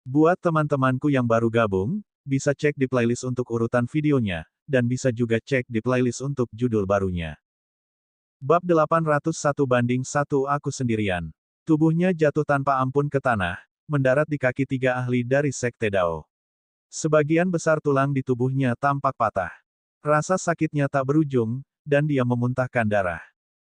Buat teman-temanku yang baru gabung, bisa cek di playlist untuk urutan videonya, dan bisa juga cek di playlist untuk judul barunya. Bab 801/1 Aku sendirian. Tubuhnya jatuh tanpa ampun ke tanah, mendarat di kaki tiga ahli dari Sekte Dao. Sebagian besar tulang di tubuhnya tampak patah. Rasa sakitnya tak berujung, dan dia memuntahkan darah.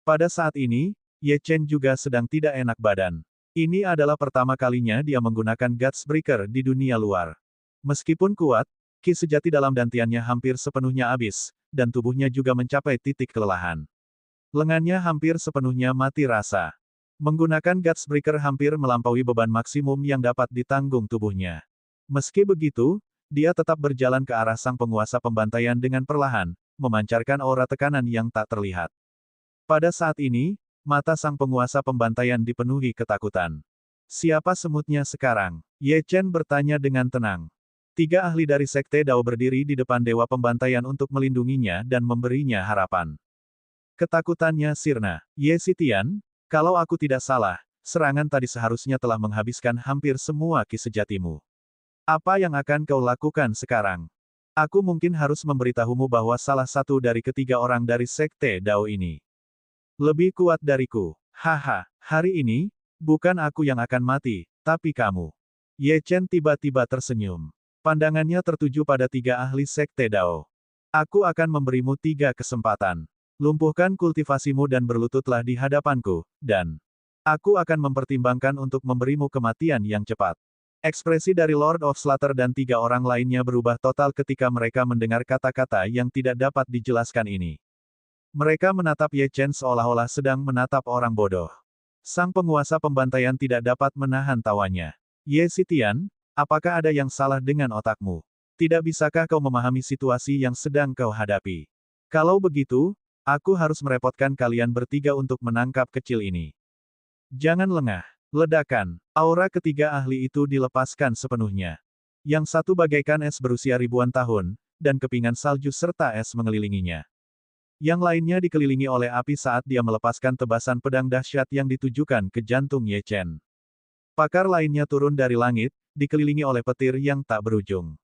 Pada saat ini, Ye Chen juga sedang tidak enak badan. Ini adalah pertama kalinya dia menggunakan Gutsbreaker di dunia luar. Meskipun kuat, ki sejati dalam dantiannya hampir sepenuhnya habis, dan tubuhnya juga mencapai titik kelelahan. Lengannya hampir sepenuhnya mati rasa. Menggunakan Gutsbreaker hampir melampaui beban maksimum yang dapat ditanggung tubuhnya. Meski begitu, dia tetap berjalan ke arah sang penguasa pembantaian dengan perlahan, memancarkan aura tekanan yang tak terlihat. Pada saat ini, mata sang penguasa pembantaian dipenuhi ketakutan. Siapa semutnya sekarang? Ye Chen bertanya dengan tenang. Tiga ahli dari Sekte Dao berdiri di depan Dewa Pembantaian untuk melindunginya dan memberinya harapan. Ketakutannya sirna. Ye Xitian, kalau aku tidak salah, serangan tadi seharusnya telah menghabiskan hampir semua ki sejatimu. Apa yang akan kau lakukan sekarang? Aku mungkin harus memberitahumu bahwa salah satu dari ketiga orang dari Sekte Dao ini lebih kuat dariku. Haha, hari ini, bukan aku yang akan mati, tapi kamu. Ye Chen tiba-tiba tersenyum. Pandangannya tertuju pada tiga ahli Sekte Dao. Aku akan memberimu 3 kesempatan. Lumpuhkan kultivasimu dan berlututlah di hadapanku, dan aku akan mempertimbangkan untuk memberimu kematian yang cepat. Ekspresi dari Lord of Slaughter dan 3 orang lainnya berubah total ketika mereka mendengar kata-kata yang tidak dapat dijelaskan ini. Mereka menatap Ye Chen seolah-olah sedang menatap orang bodoh. Sang penguasa pembantaian tidak dapat menahan tawanya. Ye Xitian, apakah ada yang salah dengan otakmu? Tidak bisakah kau memahami situasi yang sedang kau hadapi? Kalau begitu, aku harus merepotkan kalian bertiga untuk menangkap kecil ini. Jangan lengah. Ledakan. Aura ketiga ahli itu dilepaskan sepenuhnya. Yang satu bagaikan es berusia ribuan tahun, dan kepingan salju serta es mengelilinginya. Yang lainnya dikelilingi oleh api saat dia melepaskan tebasan pedang dahsyat yang ditujukan ke jantung Ye Chen. Pakar lainnya turun dari langit, dikelilingi oleh petir yang tak berujung.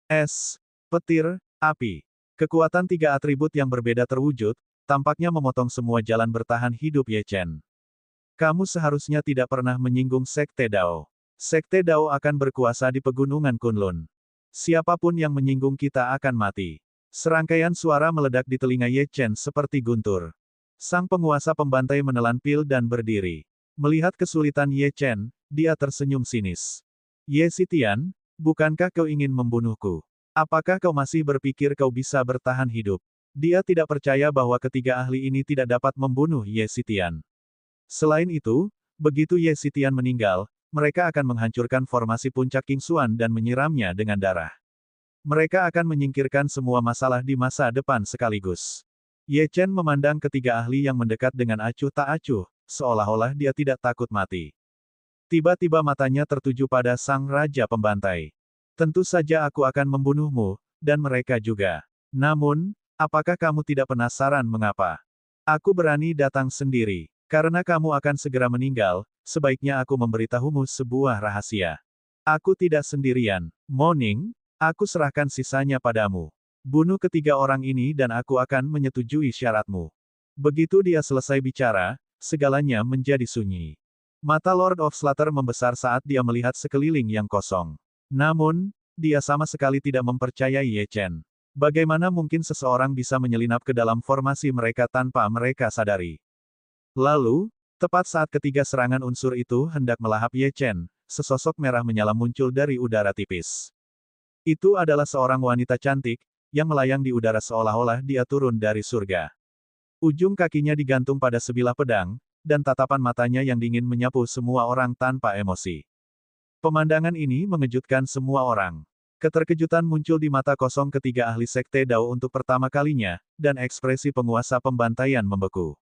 Es, petir, api. Kekuatan 3 atribut yang berbeda terwujud, tampaknya memotong semua jalan bertahan hidup Ye Chen. Kamu seharusnya tidak pernah menyinggung Sekte Dao. Sekte Dao akan berkuasa di pegunungan Kunlun. Siapapun yang menyinggung kita akan mati. Serangkaian suara meledak di telinga Ye Chen seperti guntur. Sang penguasa pembantai menelan pil dan berdiri. Melihat kesulitan Ye Chen, dia tersenyum sinis. Ye Xitian, bukankah kau ingin membunuhku? Apakah kau masih berpikir kau bisa bertahan hidup? Dia tidak percaya bahwa ketiga ahli ini tidak dapat membunuh Ye Xitian. Selain itu, begitu Ye Xitian meninggal, mereka akan menghancurkan formasi puncak Qingxuan dan menyiramnya dengan darah. Mereka akan menyingkirkan semua masalah di masa depan sekaligus. Ye Chen memandang ketiga ahli yang mendekat dengan acuh tak acuh, seolah-olah dia tidak takut mati. Tiba-tiba matanya tertuju pada sang raja pembantai. Tentu saja aku akan membunuhmu, dan mereka juga. Namun, apakah kamu tidak penasaran mengapa? Aku berani datang sendiri. Karena kamu akan segera meninggal, sebaiknya aku memberitahumu sebuah rahasia. Aku tidak sendirian. Moning, aku serahkan sisanya padamu. Bunuh ketiga orang ini dan aku akan menyetujui syaratmu. Begitu dia selesai bicara, segalanya menjadi sunyi. Mata Lord of Slaughter membesar saat dia melihat sekeliling yang kosong. Namun, dia sama sekali tidak mempercayai Ye Chen. Bagaimana mungkin seseorang bisa menyelinap ke dalam formasi mereka tanpa mereka sadari? Lalu, tepat saat ketiga serangan unsur itu hendak melahap Ye Chen, sesosok merah menyala muncul dari udara tipis. Itu adalah seorang wanita cantik, yang melayang di udara seolah-olah dia turun dari surga. Ujung kakinya digantung pada sebilah pedang, dan tatapan matanya yang dingin menyapu semua orang tanpa emosi. Pemandangan ini mengejutkan semua orang. Keterkejutan muncul di mata kosong ketiga ahli Sekte Dao untuk pertama kalinya, dan ekspresi penguasa pembantaian membeku.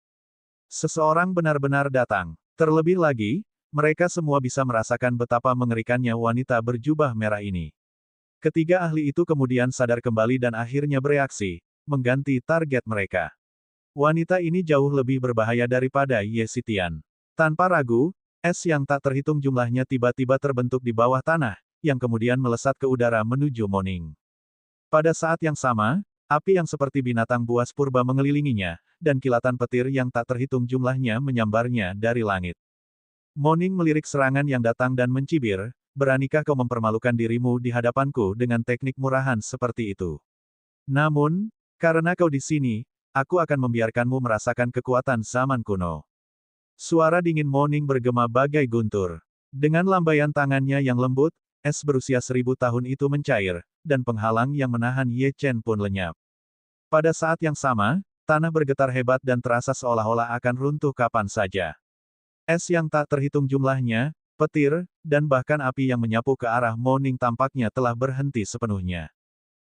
Seseorang benar-benar datang. Terlebih lagi, mereka semua bisa merasakan betapa mengerikannya wanita berjubah merah ini. Ketiga ahli itu kemudian sadar kembali dan akhirnya bereaksi, mengganti target mereka. Wanita ini jauh lebih berbahaya daripada Ye Xitian. Tanpa ragu, es yang tak terhitung jumlahnya tiba-tiba terbentuk di bawah tanah, yang kemudian melesat ke udara menuju Moning. Pada saat yang sama, api yang seperti binatang buas purba mengelilinginya, dan kilatan petir yang tak terhitung jumlahnya menyambarnya dari langit. Moning melirik serangan yang datang dan mencibir, "Beranikah kau mempermalukan dirimu di hadapanku dengan teknik murahan seperti itu? Namun, karena kau di sini, aku akan membiarkanmu merasakan kekuatan zaman kuno." Suara dingin Moning bergema bagai guntur. Dengan lambaian tangannya yang lembut, es berusia 1000 tahun itu mencair, dan penghalang yang menahan Ye Chen pun lenyap. Pada saat yang sama, tanah bergetar hebat dan terasa seolah-olah akan runtuh kapan saja. Es yang tak terhitung jumlahnya, petir, dan bahkan api yang menyapu ke arah Moning tampaknya telah berhenti sepenuhnya.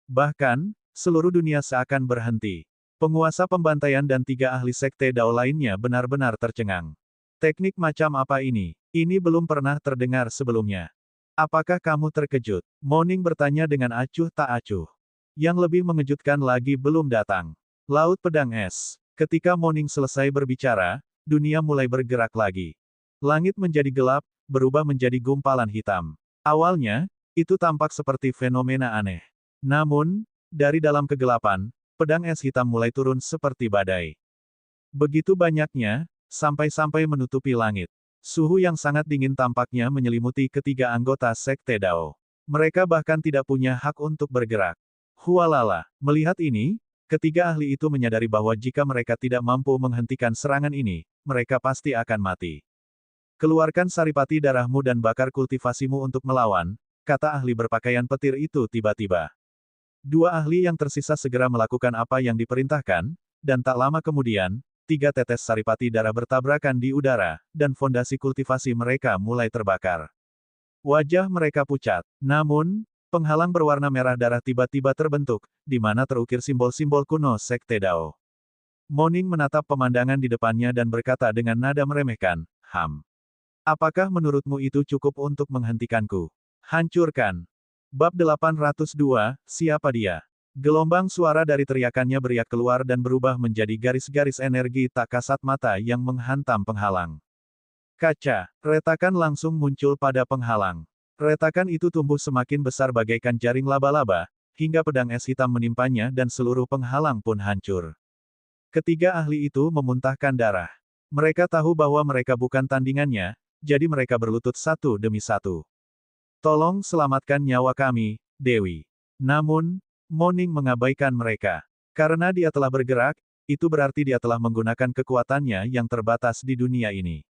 Bahkan, seluruh dunia seakan berhenti. Penguasa pembantaian dan 3 ahli sekte Dao lainnya benar-benar tercengang. Teknik macam apa ini? Ini belum pernah terdengar sebelumnya. Apakah kamu terkejut? Moning bertanya dengan acuh tak acuh. Yang lebih mengejutkan lagi belum datang. Laut pedang es. Ketika Moning selesai berbicara, dunia mulai bergerak lagi. Langit menjadi gelap, berubah menjadi gumpalan hitam. Awalnya, itu tampak seperti fenomena aneh. Namun, dari dalam kegelapan, pedang es hitam mulai turun seperti badai. Begitu banyaknya, sampai-sampai menutupi langit. Suhu yang sangat dingin tampaknya menyelimuti ketiga anggota sekte Dao. Mereka bahkan tidak punya hak untuk bergerak. Hualala, melihat ini, ketiga ahli itu menyadari bahwa jika mereka tidak mampu menghentikan serangan ini, mereka pasti akan mati. Keluarkan saripati darahmu dan bakar kultivasimu untuk melawan, kata ahli berpakaian petir itu tiba-tiba. 2 ahli yang tersisa segera melakukan apa yang diperintahkan, dan tak lama kemudian, 3 tetes saripati darah bertabrakan di udara, dan fondasi kultivasi mereka mulai terbakar. Wajah mereka pucat. Namun, penghalang berwarna merah darah tiba-tiba terbentuk, di mana terukir simbol-simbol kuno sekte Dao. Moning menatap pemandangan di depannya dan berkata dengan nada meremehkan, Apakah menurutmu itu cukup untuk menghentikanku? Hancurkan. Bab 802, siapa dia? Gelombang suara dari teriakannya beriak keluar dan berubah menjadi garis-garis energi tak kasat mata yang menghantam penghalang. Kaca, retakan langsung muncul pada penghalang. Retakan itu tumbuh semakin besar bagaikan jaring laba-laba, hingga pedang es hitam menimpanya dan seluruh penghalang pun hancur. Ketiga ahli itu memuntahkan darah. Mereka tahu bahwa mereka bukan tandingannya, jadi mereka berlutut satu demi satu. Tolong selamatkan nyawa kami, Dewi. Namun, Moning mengabaikan mereka. Karena dia telah bergerak, itu berarti dia telah menggunakan kekuatannya yang terbatas di dunia ini.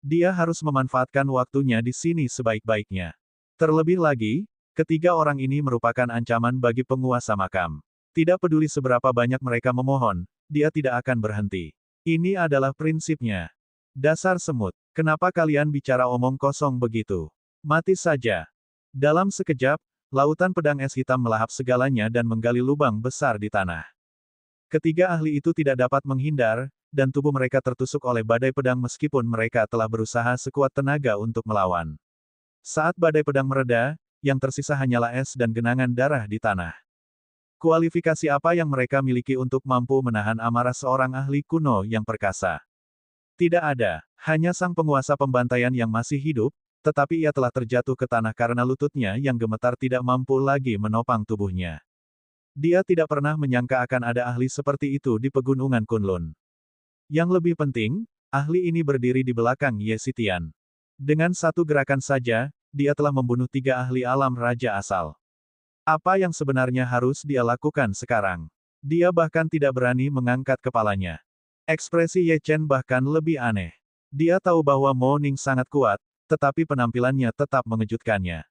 Dia harus memanfaatkan waktunya di sini sebaik-baiknya. Terlebih lagi, ketiga orang ini merupakan ancaman bagi penguasa makam. Tidak peduli seberapa banyak mereka memohon, dia tidak akan berhenti. Ini adalah prinsipnya. Dasar semut, kenapa kalian bicara omong kosong begitu? Mati saja. Dalam sekejap, lautan pedang es hitam melahap segalanya dan menggali lubang besar di tanah. Ketiga ahli itu tidak dapat menghindar, dan tubuh mereka tertusuk oleh badai pedang meskipun mereka telah berusaha sekuat tenaga untuk melawan. Saat badai pedang mereda, yang tersisa hanyalah es dan genangan darah di tanah. Kualifikasi apa yang mereka miliki untuk mampu menahan amarah seorang ahli kuno yang perkasa? Tidak ada, hanya sang penguasa pembantaian yang masih hidup, tetapi ia telah terjatuh ke tanah karena lututnya yang gemetar tidak mampu lagi menopang tubuhnya. Dia tidak pernah menyangka akan ada ahli seperti itu di pegunungan Kunlun. Yang lebih penting, ahli ini berdiri di belakang Ye Xitian. Dengan satu gerakan saja, dia telah membunuh 3 ahli alam raja asal. Apa yang sebenarnya harus dia lakukan sekarang? Dia bahkan tidak berani mengangkat kepalanya. Ekspresi Ye Chen bahkan lebih aneh. Dia tahu bahwa Mo Ning sangat kuat, tetapi penampilannya tetap mengejutkannya.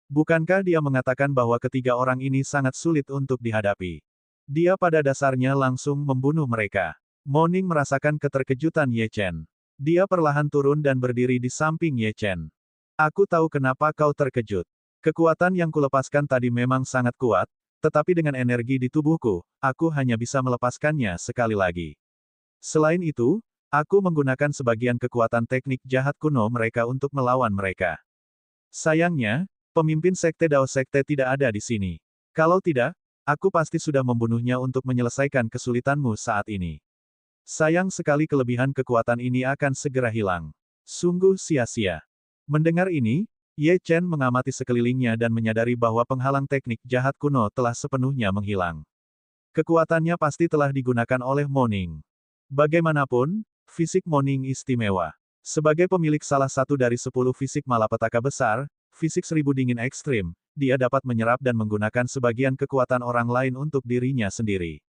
Bukankah dia mengatakan bahwa ketiga orang ini sangat sulit untuk dihadapi? Dia pada dasarnya langsung membunuh mereka. Mo Ning merasakan keterkejutan Ye Chen. Dia perlahan turun dan berdiri di samping Ye Chen. Aku tahu kenapa kau terkejut. Kekuatan yang kulepaskan tadi memang sangat kuat, tetapi dengan energi di tubuhku, aku hanya bisa melepaskannya sekali lagi. Selain itu, aku menggunakan sebagian kekuatan teknik jahat kuno mereka untuk melawan mereka. Sayangnya, pemimpin sekte Dao Sekte tidak ada di sini. Kalau tidak, aku pasti sudah membunuhnya untuk menyelesaikan kesulitanmu saat ini. Sayang sekali kelebihan kekuatan ini akan segera hilang. Sungguh sia-sia. Mendengar ini, Ye Chen mengamati sekelilingnya dan menyadari bahwa penghalang teknik jahat kuno telah sepenuhnya menghilang. Kekuatannya pasti telah digunakan oleh Moning. Bagaimanapun, fisik Moning istimewa. Sebagai pemilik salah satu dari 10 fisik malapetaka besar, fisik 1000 dingin ekstrim, dia dapat menyerap dan menggunakan sebagian kekuatan orang lain untuk dirinya sendiri.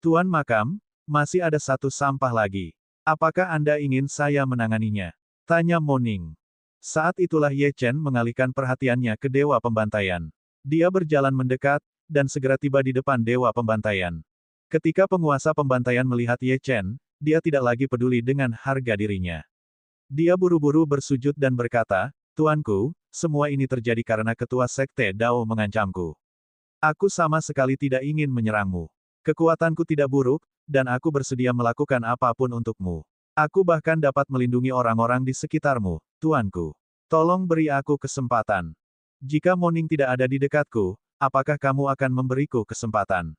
Tuan Makam, masih ada satu sampah lagi. Apakah Anda ingin saya menanganinya? Tanya Moning. Saat itulah Ye Chen mengalihkan perhatiannya ke Dewa Pembantaian. Dia berjalan mendekat, dan segera tiba di depan Dewa Pembantaian. Ketika penguasa pembantaian melihat Ye Chen, dia tidak lagi peduli dengan harga dirinya. Dia buru-buru bersujud dan berkata, "Tuanku, semua ini terjadi karena ketua sekte Dao mengancamku. Aku sama sekali tidak ingin menyerangmu. Kekuatanku tidak buruk, dan aku bersedia melakukan apapun untukmu. Aku bahkan dapat melindungi orang-orang di sekitarmu, Tuanku. Tolong beri aku kesempatan. Jika Moning tidak ada di dekatku, apakah kamu akan memberiku kesempatan?"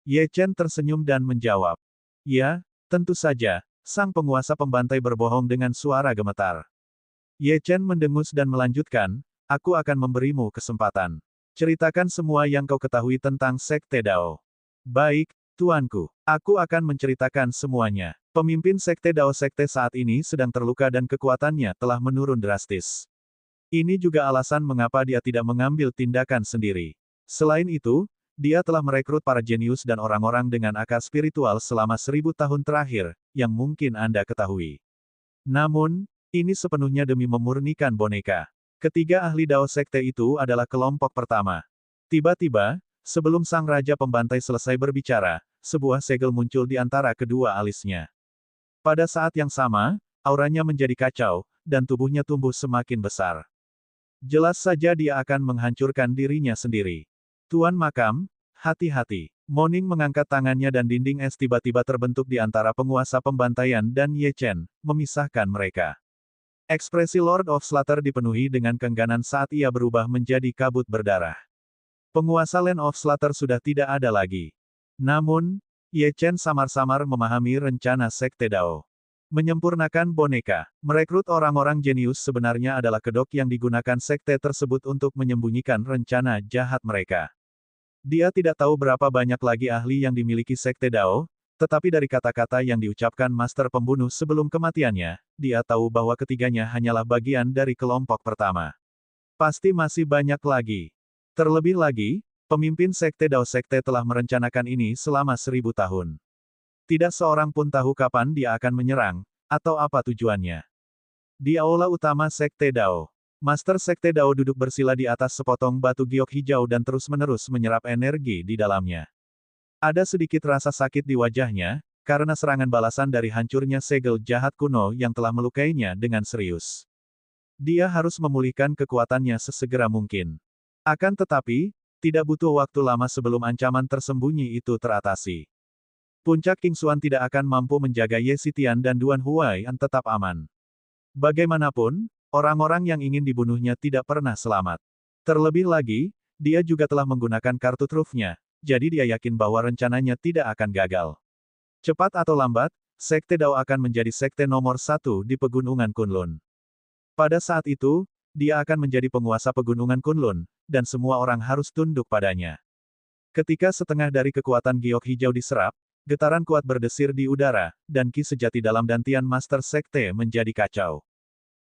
Ye Chen tersenyum dan menjawab. "Ya, tentu saja," sang penguasa pembantai berbohong dengan suara gemetar. Ye Chen mendengus dan melanjutkan, "Aku akan memberimu kesempatan. Ceritakan semua yang kau ketahui tentang Sekte Dao." "Baik, Tuanku. Aku akan menceritakan semuanya. Pemimpin Sekte Dao Sekte saat ini sedang terluka dan kekuatannya telah menurun drastis. Ini juga alasan mengapa dia tidak mengambil tindakan sendiri. Selain itu, dia telah merekrut para jenius dan orang-orang dengan akar spiritual selama 1000 tahun terakhir, yang mungkin Anda ketahui. Namun, ini sepenuhnya demi memurnikan boneka. Ketiga ahli Dao Sekte itu adalah kelompok pertama. Tiba-tiba, sebelum sang raja pembantai selesai berbicara, sebuah segel muncul di antara kedua alisnya. Pada saat yang sama, auranya menjadi kacau, dan tubuhnya tumbuh semakin besar. Jelas saja dia akan menghancurkan dirinya sendiri. "Tuan Makam, hati-hati." Moning mengangkat tangannya dan dinding es tiba-tiba terbentuk di antara penguasa pembantaian dan Ye Chen, memisahkan mereka. Ekspresi Lord of Slaughter dipenuhi dengan keengganan saat ia berubah menjadi kabut berdarah. Penguasa Land of Slaughter sudah tidak ada lagi. Namun, Ye Chen samar-samar memahami rencana Sekte Dao. Menyempurnakan boneka, merekrut orang-orang jenius sebenarnya adalah kedok yang digunakan sekte tersebut untuk menyembunyikan rencana jahat mereka. Dia tidak tahu berapa banyak lagi ahli yang dimiliki Sekte Dao, tetapi dari kata-kata yang diucapkan Master Pembunuh sebelum kematiannya, dia tahu bahwa ketiganya hanyalah bagian dari kelompok pertama. Pasti masih banyak lagi. Terlebih lagi, pemimpin Sekte Dao Sekte telah merencanakan ini selama 1000 tahun. Tidak seorang pun tahu kapan dia akan menyerang, atau apa tujuannya. Di aula utama Sekte Dao, Master Sekte Dao duduk bersila di atas sepotong batu giok hijau dan terus-menerus menyerap energi di dalamnya. Ada sedikit rasa sakit di wajahnya, karena serangan balasan dari hancurnya segel jahat kuno yang telah melukainya dengan serius. Dia harus memulihkan kekuatannya sesegera mungkin. Akan tetapi, tidak butuh waktu lama sebelum ancaman tersembunyi itu teratasi. Puncak King Xuan tidak akan mampu menjaga Ye Xitian dan Duan Huaiyan tetap aman. Bagaimanapun, orang-orang yang ingin dibunuhnya tidak pernah selamat. Terlebih lagi, dia juga telah menggunakan kartu trufnya, jadi dia yakin bahwa rencananya tidak akan gagal. Cepat atau lambat, Sekte Dao akan menjadi sekte nomor 1 di Pegunungan Kunlun. Pada saat itu, dia akan menjadi penguasa Pegunungan Kunlun, dan semua orang harus tunduk padanya. Ketika setengah dari kekuatan giok hijau diserap, getaran kuat berdesir di udara, dan ki sejati dalam dantian Master Sekte menjadi kacau.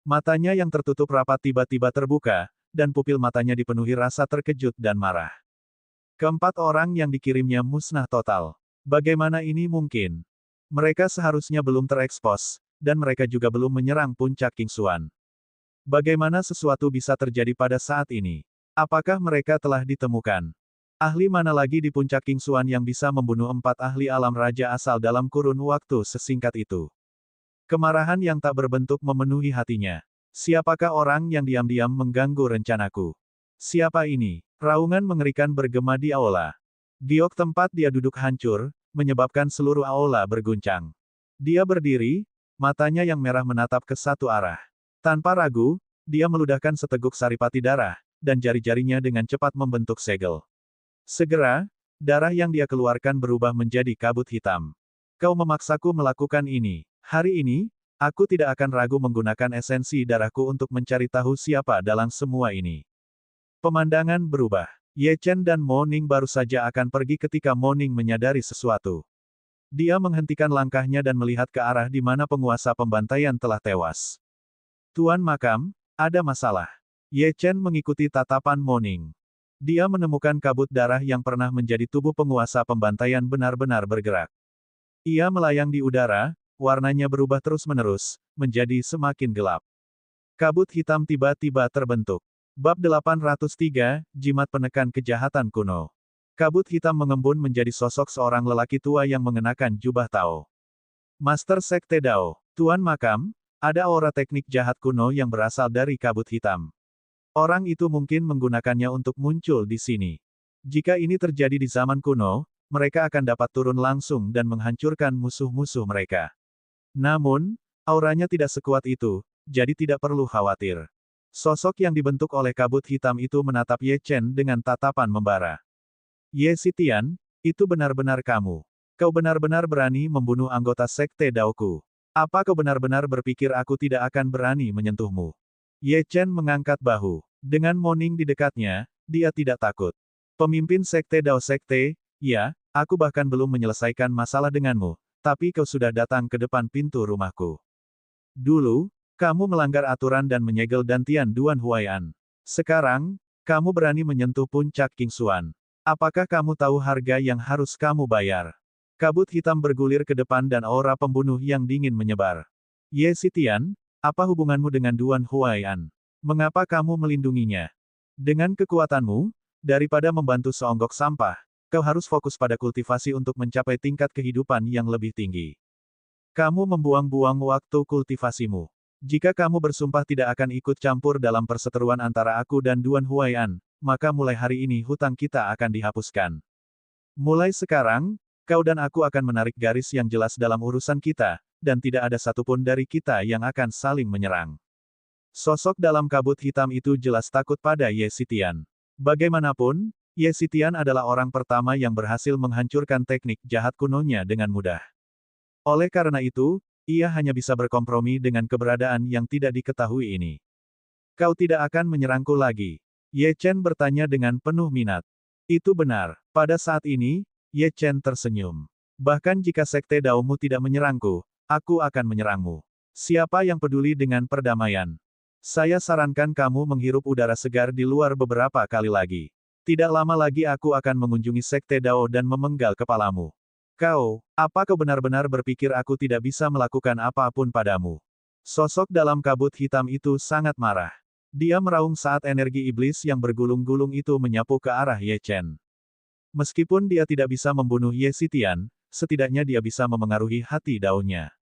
Matanya yang tertutup rapat tiba-tiba terbuka, dan pupil matanya dipenuhi rasa terkejut dan marah. Keempat orang yang dikirimnya musnah total. Bagaimana ini mungkin? Mereka seharusnya belum terekspos, dan mereka juga belum menyerang puncak King Xuan. Bagaimana sesuatu bisa terjadi pada saat ini? Apakah mereka telah ditemukan? Ahli mana lagi di puncak King Xuan yang bisa membunuh 4 ahli alam raja asal dalam kurun waktu sesingkat itu? Kemarahan yang tak berbentuk memenuhi hatinya. Siapakah orang yang diam-diam mengganggu rencanaku? Siapa ini? Raungan mengerikan bergema di aula. Giok tempat dia duduk hancur, menyebabkan seluruh aula berguncang. Dia berdiri, matanya yang merah menatap ke satu arah. Tanpa ragu, dia meludahkan seteguk saripati darah, dan jari-jarinya dengan cepat membentuk segel. Segera, darah yang dia keluarkan berubah menjadi kabut hitam. Kau memaksaku melakukan ini. Hari ini, Aku tidak akan ragu menggunakan esensi darahku untuk mencari tahu siapa dalang semua ini. Pemandangan berubah. Ye Chen dan Mo Ning baru saja akan pergi ketika Mo Ning menyadari sesuatu. Dia menghentikan langkahnya dan melihat ke arah di mana penguasa pembantaian telah tewas. Tuan Makam, ada masalah. Ye Chen mengikuti tatapan Mo Ning. Dia menemukan kabut darah yang pernah menjadi tubuh penguasa pembantaian benar-benar bergerak. Ia melayang di udara, warnanya berubah terus-menerus, menjadi semakin gelap. Kabut hitam tiba-tiba terbentuk. Bab 803, Jimat Penekan Kejahatan Kuno. Kabut hitam mengembun menjadi sosok seorang lelaki tua yang mengenakan jubah Tao. Master Sekte Dao, Tuan Makam, ada aura teknik jahat kuno yang berasal dari kabut hitam. Orang itu mungkin menggunakannya untuk muncul di sini. Jika ini terjadi di zaman kuno, mereka akan dapat turun langsung dan menghancurkan musuh-musuh mereka. Namun, auranya tidak sekuat itu, jadi tidak perlu khawatir. Sosok yang dibentuk oleh kabut hitam itu menatap Ye Chen dengan tatapan membara. Ye Xitian, itu benar-benar kamu. Kau benar-benar berani membunuh anggota Sekte Daoku. Apa kau benar-benar berpikir aku tidak akan berani menyentuhmu? Ye Chen mengangkat bahu. Dengan Mo Ning di dekatnya, dia tidak takut. Pemimpin Sekte Dao Sekte, ya, aku bahkan belum menyelesaikan masalah denganmu, tapi kau sudah datang ke depan pintu rumahku. Dulu, kamu melanggar aturan dan menyegel Dantian Duan Huai'an. Sekarang, kamu berani menyentuh puncak King Xuan. Apakah kamu tahu harga yang harus kamu bayar? Kabut hitam bergulir ke depan dan aura pembunuh yang dingin menyebar. Ye Xitian, apa hubunganmu dengan Duan Huai'an? Mengapa kamu melindunginya? Dengan kekuatanmu, daripada membantu seonggok sampah, kau harus fokus pada kultivasi untuk mencapai tingkat kehidupan yang lebih tinggi. Kamu membuang-buang waktu kultivasimu. Jika kamu bersumpah tidak akan ikut campur dalam perseteruan antara aku dan Duan Huai'an, maka mulai hari ini hutang kita akan dihapuskan. Mulai sekarang, kau dan aku akan menarik garis yang jelas dalam urusan kita, dan tidak ada satupun dari kita yang akan saling menyerang. Sosok dalam kabut hitam itu jelas takut pada Ye Xitian. Bagaimanapun, Ye Xitian adalah orang pertama yang berhasil menghancurkan teknik jahat kunonya dengan mudah. Oleh karena itu, ia hanya bisa berkompromi dengan keberadaan yang tidak diketahui ini. Kau tidak akan menyerangku lagi. Ye Chen bertanya dengan penuh minat. Itu benar. Pada saat ini, Ye Chen tersenyum. Bahkan jika Sekte Daomu tidak menyerangku, aku akan menyerangmu. Siapa yang peduli dengan perdamaian? Saya sarankan kamu menghirup udara segar di luar beberapa kali lagi. Tidak lama lagi aku akan mengunjungi Sekte Dao dan memenggal kepalamu. Kau, apa kau benar-benar berpikir aku tidak bisa melakukan apapun padamu? Sosok dalam kabut hitam itu sangat marah. Dia meraung saat energi iblis yang bergulung-gulung itu menyapu ke arah Ye Chen. Meskipun dia tidak bisa membunuh Ye Xitian, setidaknya dia bisa memengaruhi hati daunnya.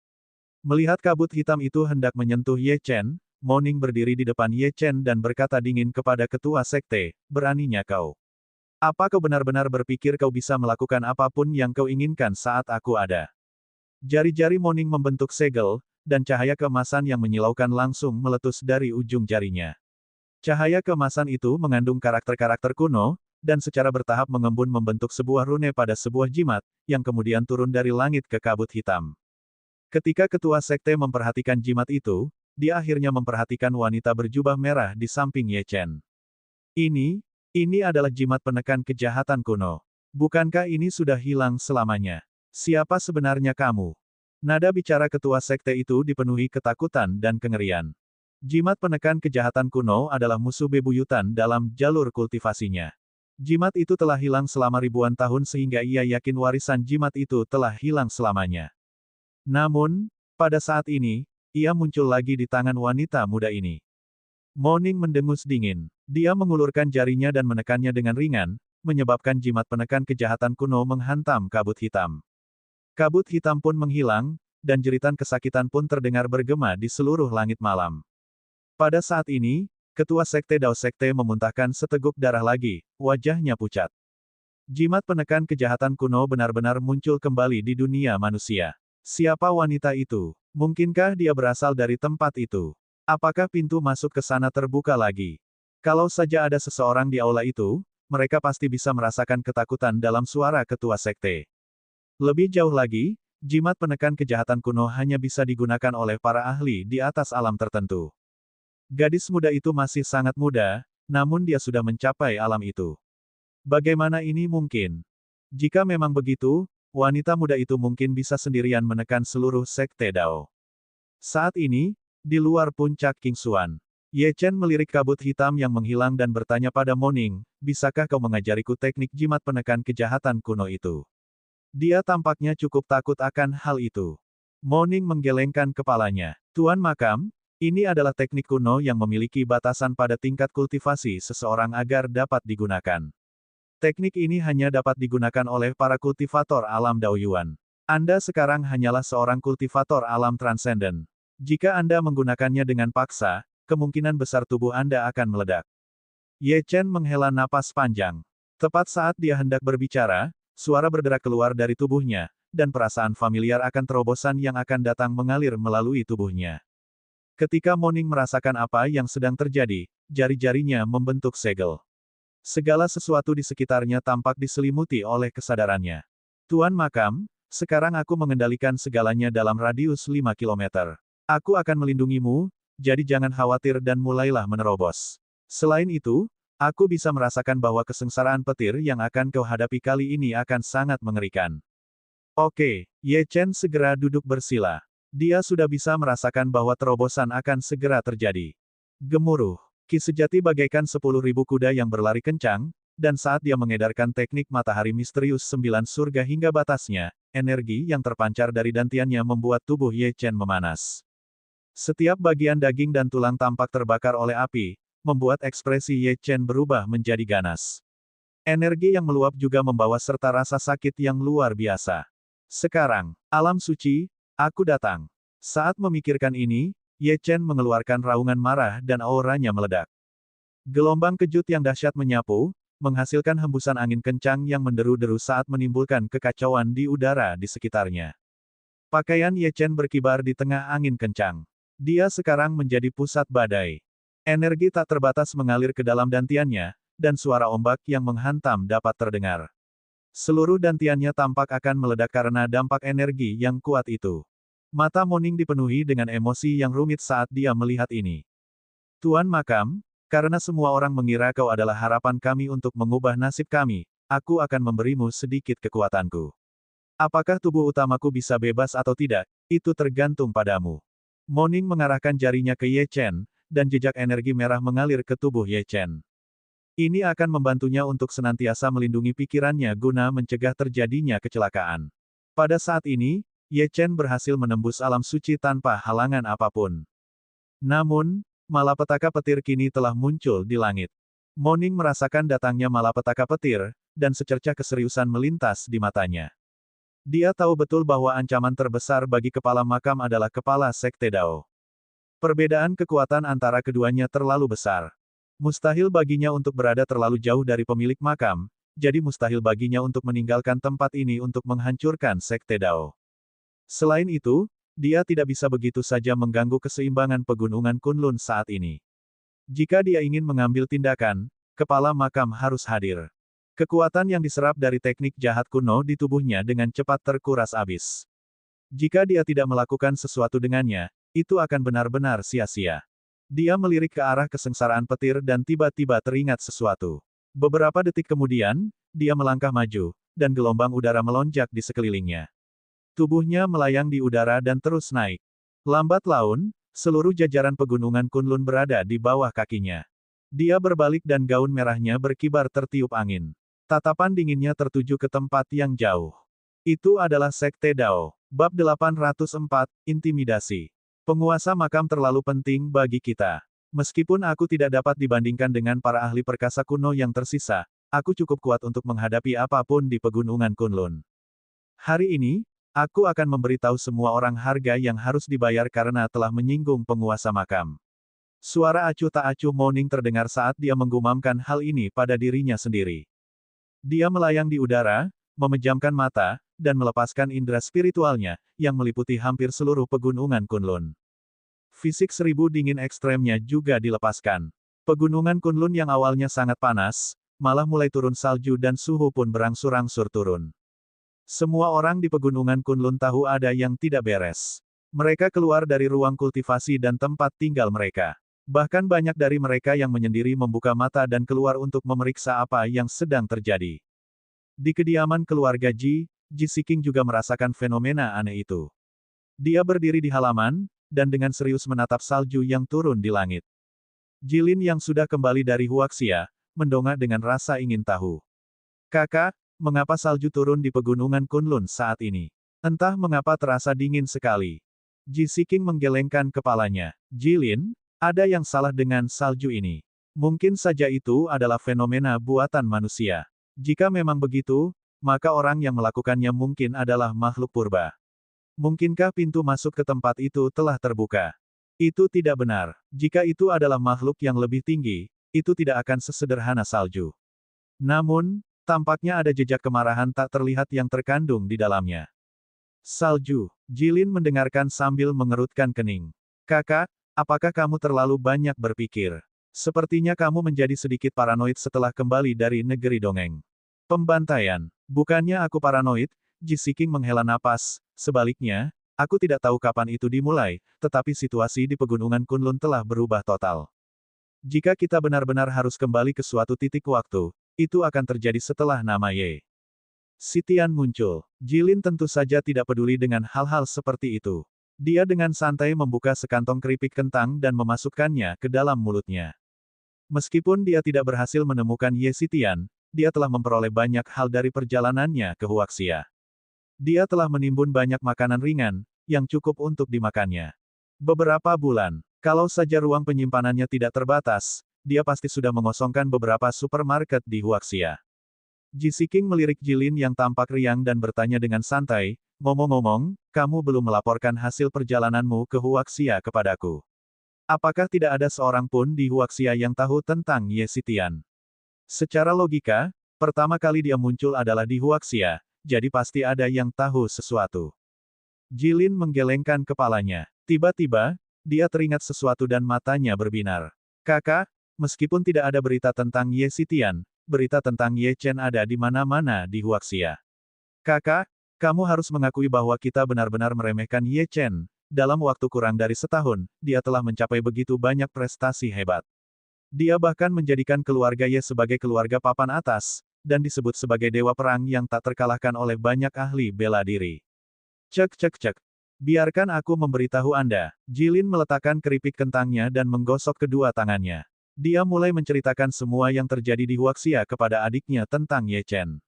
Melihat kabut hitam itu hendak menyentuh Ye Chen, Mo Ning berdiri di depan Ye Chen dan berkata dingin kepada ketua sekte, beraninya kau. Apa kau benar-benar berpikir kau bisa melakukan apapun yang kau inginkan saat aku ada? Jari-jari Mo Ning membentuk segel, dan cahaya keemasan yang menyilaukan langsung meletus dari ujung jarinya. Cahaya keemasan itu mengandung karakter-karakter kuno, dan secara bertahap mengembun membentuk sebuah rune pada sebuah jimat, yang kemudian turun dari langit ke kabut hitam. Ketika ketua sekte memperhatikan jimat itu, dia akhirnya memperhatikan wanita berjubah merah di samping Ye Chen. Ini adalah jimat penekan kejahatan kuno. Bukankah ini sudah hilang selamanya? Siapa sebenarnya kamu? Nada bicara ketua sekte itu dipenuhi ketakutan dan kengerian. Jimat penekan kejahatan kuno adalah musuh bebuyutan dalam jalur kultivasinya. Jimat itu telah hilang selama ribuan tahun sehingga ia yakin warisan jimat itu telah hilang selamanya. Namun, pada saat ini, ia muncul lagi di tangan wanita muda ini. Mo Ning mendengus dingin. Dia mengulurkan jarinya dan menekannya dengan ringan, menyebabkan jimat penekan kejahatan kuno menghantam kabut hitam. Kabut hitam pun menghilang, dan jeritan kesakitan pun terdengar bergema di seluruh langit malam. Pada saat ini, ketua sekte Dao Sekte memuntahkan seteguk darah lagi, wajahnya pucat. Jimat penekan kejahatan kuno benar-benar muncul kembali di dunia manusia. Siapa wanita itu? Mungkinkah dia berasal dari tempat itu? Apakah pintu masuk ke sana terbuka lagi? Kalau saja ada seseorang di aula itu, mereka pasti bisa merasakan ketakutan dalam suara ketua sekte. Lebih jauh lagi, Jimat penekan kejahatan kuno hanya bisa digunakan oleh para ahli di atas alam tertentu. Gadis muda itu masih sangat muda, namun dia sudah mencapai alam itu. Bagaimana ini mungkin? Jika memang begitu, wanita muda itu mungkin bisa sendirian menekan seluruh sekte Dao. Saat ini, di luar puncak King Xuan, Ye Chen melirik kabut hitam yang menghilang dan bertanya pada Moning, bisakah kau mengajariku teknik jimat penekan kejahatan kuno itu? Dia tampaknya cukup takut akan hal itu. Moning menggelengkan kepalanya. Tuan Makam, ini adalah teknik kuno yang memiliki batasan pada tingkat kultivasi seseorang agar dapat digunakan. Teknik ini hanya dapat digunakan oleh para kultivator alam Daoyuan. Anda sekarang hanyalah seorang kultivator alam transenden. Jika Anda menggunakannya dengan paksa, kemungkinan besar tubuh Anda akan meledak. Ye Chen menghela napas panjang. Tepat saat dia hendak berbicara, suara berderak keluar dari tubuhnya, dan perasaan familiar akan terobosan yang akan datang mengalir melalui tubuhnya. Ketika Moning merasakan apa yang sedang terjadi, jari-jarinya membentuk segel. Segala sesuatu di sekitarnya tampak diselimuti oleh kesadarannya. Tuan Makam, sekarang aku mengendalikan segalanya dalam radius 5 kilometer. Aku akan melindungimu, jadi jangan khawatir dan mulailah menerobos. Selain itu, aku bisa merasakan bahwa kesengsaraan petir yang akan kau hadapi kali ini akan sangat mengerikan. Oke, Ye Chen segera duduk bersila. Dia sudah bisa merasakan bahwa terobosan akan segera terjadi. Gemuruh. Ki sejati bagaikan 10.000 kuda yang berlari kencang, dan saat dia mengedarkan teknik matahari misterius 9 surga hingga batasnya, energi yang terpancar dari dantiannya membuat tubuh Ye Chen memanas. Setiap bagian daging dan tulang tampak terbakar oleh api, membuat ekspresi Ye Chen berubah menjadi ganas. Energi yang meluap juga membawa serta rasa sakit yang luar biasa. Sekarang, alam suci, aku datang. Saat memikirkan ini, Ye Chen mengeluarkan raungan marah dan auranya meledak. Gelombang kejut yang dahsyat menyapu, menghasilkan hembusan angin kencang yang menderu-deru saat menimbulkan kekacauan di udara di sekitarnya. Pakaian Ye Chen berkibar di tengah angin kencang. Dia sekarang menjadi pusat badai. Energi tak terbatas mengalir ke dalam dantiannya, dan suara ombak yang menghantam dapat terdengar. Seluruh dantiannya tampak akan meledak karena dampak energi yang kuat itu. Mata Moning dipenuhi dengan emosi yang rumit saat dia melihat ini. Tuan Makam, karena semua orang mengira kau adalah harapan kami untuk mengubah nasib kami, aku akan memberimu sedikit kekuatanku. Apakah tubuh utamaku bisa bebas atau tidak, itu tergantung padamu. Moning mengarahkan jarinya ke Ye Chen, dan jejak energi merah mengalir ke tubuh Ye Chen. Ini akan membantunya untuk senantiasa melindungi pikirannya guna mencegah terjadinya kecelakaan. Pada saat ini, Ye Chen berhasil menembus alam suci tanpa halangan apapun. Namun, malapetaka petir kini telah muncul di langit. Moning merasakan datangnya malapetaka petir, dan secercah keseriusan melintas di matanya. Dia tahu betul bahwa ancaman terbesar bagi kepala makam adalah kepala Sekte Dao. Perbedaan kekuatan antara keduanya terlalu besar. Mustahil baginya untuk berada terlalu jauh dari pemilik makam, jadi mustahil baginya untuk meninggalkan tempat ini untuk menghancurkan Sekte Dao. Selain itu, dia tidak bisa begitu saja mengganggu keseimbangan pegunungan Kunlun saat ini. Jika dia ingin mengambil tindakan, kepala makam harus hadir. Kekuatan yang diserap dari teknik jahat kuno di tubuhnya dengan cepat terkuras habis. Jika dia tidak melakukan sesuatu dengannya, itu akan benar-benar sia-sia. Dia melirik ke arah kesengsaraan petir dan tiba-tiba teringat sesuatu. Beberapa detik kemudian, dia melangkah maju, dan gelombang udara melonjak di sekelilingnya. Tubuhnya melayang di udara dan terus naik. Lambat laun, seluruh jajaran pegunungan Kunlun berada di bawah kakinya. Dia berbalik dan gaun merahnya berkibar tertiup angin. Tatapan dinginnya tertuju ke tempat yang jauh. Itu adalah Sekte Dao. Bab 804, Intimidasi. Penguasa makam terlalu penting bagi kita. Meskipun aku tidak dapat dibandingkan dengan para ahli perkasa kuno yang tersisa, aku cukup kuat untuk menghadapi apapun di pegunungan Kunlun. Hari ini, aku akan memberitahu semua orang harga yang harus dibayar karena telah menyinggung penguasa makam. Suara acuh tak acuh Moning terdengar saat dia menggumamkan hal ini pada dirinya sendiri. Dia melayang di udara, memejamkan mata, dan melepaskan indera spiritualnya, yang meliputi hampir seluruh pegunungan Kunlun. Fisik 1000 dingin ekstremnya juga dilepaskan. Pegunungan Kunlun yang awalnya sangat panas, malah mulai turun salju dan suhu pun berangsur-angsur turun. Semua orang di pegunungan Kunlun tahu ada yang tidak beres. Mereka keluar dari ruang kultivasi dan tempat tinggal mereka. Bahkan banyak dari mereka yang menyendiri membuka mata dan keluar untuk memeriksa apa yang sedang terjadi. Di kediaman keluarga Ji Siking juga merasakan fenomena aneh itu. Dia berdiri di halaman, dan dengan serius menatap salju yang turun di langit. Jilin yang sudah kembali dari Huaxia, mendongak dengan rasa ingin tahu. Kakak, mengapa salju turun di pegunungan Kunlun saat ini? Entah mengapa terasa dingin sekali. Ji Siking menggelengkan kepalanya. Jilin, ada yang salah dengan salju ini. Mungkin saja itu adalah fenomena buatan manusia. Jika memang begitu, maka orang yang melakukannya mungkin adalah makhluk purba. Mungkinkah pintu masuk ke tempat itu telah terbuka? Itu tidak benar. Jika itu adalah makhluk yang lebih tinggi, itu tidak akan sesederhana salju. Namun, tampaknya ada jejak kemarahan tak terlihat yang terkandung di dalamnya. Salju, Jilin mendengarkan sambil mengerutkan kening. Kakak, apakah kamu terlalu banyak berpikir? Sepertinya kamu menjadi sedikit paranoid setelah kembali dari negeri dongeng. Pembantaian. Bukannya aku paranoid, Ji Siking menghela napas, sebaliknya, aku tidak tahu kapan itu dimulai, tetapi situasi di pegunungan Kunlun telah berubah total. Jika kita benar-benar harus kembali ke suatu titik waktu, itu akan terjadi setelah nama Ye Sitian muncul. Jilin tentu saja tidak peduli dengan hal-hal seperti itu. Dia dengan santai membuka sekantong keripik kentang dan memasukkannya ke dalam mulutnya. Meskipun dia tidak berhasil menemukan Ye Sitian, dia telah memperoleh banyak hal dari perjalanannya ke Huaxia. Dia telah menimbun banyak makanan ringan, yang cukup untuk dimakannya. Beberapa bulan, kalau saja ruang penyimpanannya tidak terbatas, dia pasti sudah mengosongkan beberapa supermarket di Huaxia. Ji Siking melirik Jilin yang tampak riang dan bertanya dengan santai, ngomong-ngomong, kamu belum melaporkan hasil perjalananmu ke Huaxia kepadaku. Apakah tidak ada seorang pun di Huaxia yang tahu tentang Ye Sitian? Secara logika, pertama kali dia muncul adalah di Huaxia, jadi pasti ada yang tahu sesuatu. Jilin menggelengkan kepalanya. Tiba-tiba, dia teringat sesuatu dan matanya berbinar. Kakak, meskipun tidak ada berita tentang Ye Sitian, berita tentang Ye Chen ada di mana-mana di Huaxia. Kakak, kamu harus mengakui bahwa kita benar-benar meremehkan Ye Chen. Dalam waktu kurang dari setahun, dia telah mencapai begitu banyak prestasi hebat. Dia bahkan menjadikan keluarga Ye sebagai keluarga papan atas, dan disebut sebagai dewa perang yang tak terkalahkan oleh banyak ahli bela diri. Cek cek cek. Biarkan aku memberitahu Anda. Jilin meletakkan keripik kentangnya dan menggosok kedua tangannya. Dia mulai menceritakan semua yang terjadi di Huaxia kepada adiknya tentang Ye Chen.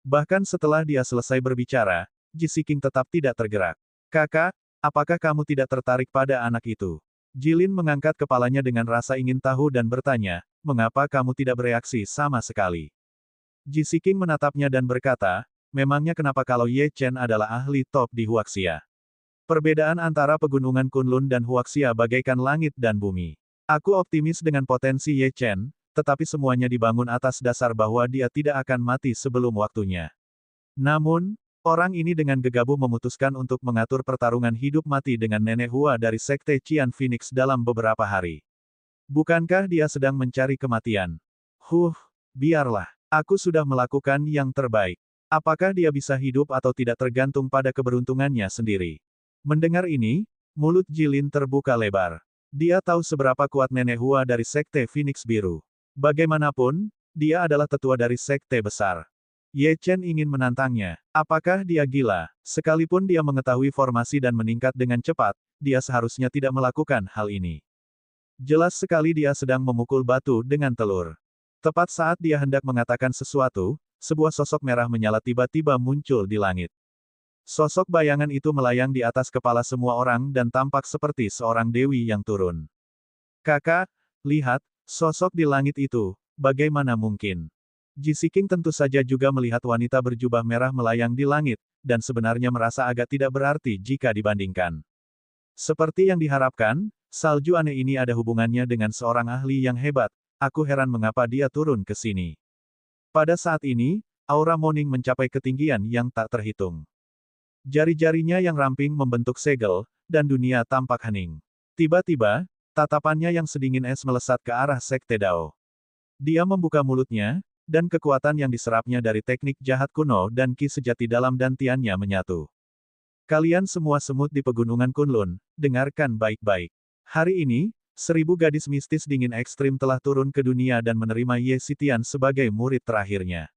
Bahkan setelah dia selesai berbicara, Ji Siking tetap tidak tergerak. Kakak, apakah kamu tidak tertarik pada anak itu? Jilin mengangkat kepalanya dengan rasa ingin tahu dan bertanya, mengapa kamu tidak bereaksi sama sekali? Ji Siking menatapnya dan berkata, memangnya kenapa kalau Ye Chen adalah ahli top di Huaxia? Perbedaan antara pegunungan Kunlun dan Huaxia bagaikan langit dan bumi. Aku optimis dengan potensi Ye Chen, tetapi semuanya dibangun atas dasar bahwa dia tidak akan mati sebelum waktunya. Namun, orang ini dengan gegabah memutuskan untuk mengatur pertarungan hidup mati dengan nenek Hua dari Sekte Qian Phoenix dalam beberapa hari. Bukankah dia sedang mencari kematian? Biarlah. Aku sudah melakukan yang terbaik. Apakah dia bisa hidup atau tidak tergantung pada keberuntungannya sendiri. Mendengar ini, mulut Jilin terbuka lebar. Dia tahu seberapa kuat nenek Hua dari Sekte Phoenix Biru. Bagaimanapun, dia adalah tetua dari sekte besar. Ye Chen ingin menantangnya. Apakah dia gila? Sekalipun dia mengetahui formasi dan meningkat dengan cepat, dia seharusnya tidak melakukan hal ini. Jelas sekali dia sedang memukul batu dengan telur. Tepat saat dia hendak mengatakan sesuatu, sebuah sosok merah menyala tiba-tiba muncul di langit. Sosok bayangan itu melayang di atas kepala semua orang dan tampak seperti seorang dewi yang turun. Kakak, lihat, sosok di langit itu, bagaimana mungkin? Ji Siking tentu saja juga melihat wanita berjubah merah melayang di langit, dan sebenarnya merasa agak tidak berarti jika dibandingkan. Seperti yang diharapkan, salju aneh ini ada hubungannya dengan seorang ahli yang hebat, aku heran mengapa dia turun ke sini. Pada saat ini, aura Moning mencapai ketinggian yang tak terhitung. Jari-jarinya yang ramping membentuk segel, dan dunia tampak hening. Tiba-tiba, tatapannya yang sedingin es melesat ke arah Sekte Dao. Dia membuka mulutnya, dan kekuatan yang diserapnya dari teknik jahat kuno dan ki sejati dalam dantiannya menyatu. Kalian semua semut di pegunungan Kunlun, dengarkan baik-baik. Hari ini, 1000 gadis mistis dingin ekstrim telah turun ke dunia dan menerima Ye Xitian sebagai murid terakhirnya.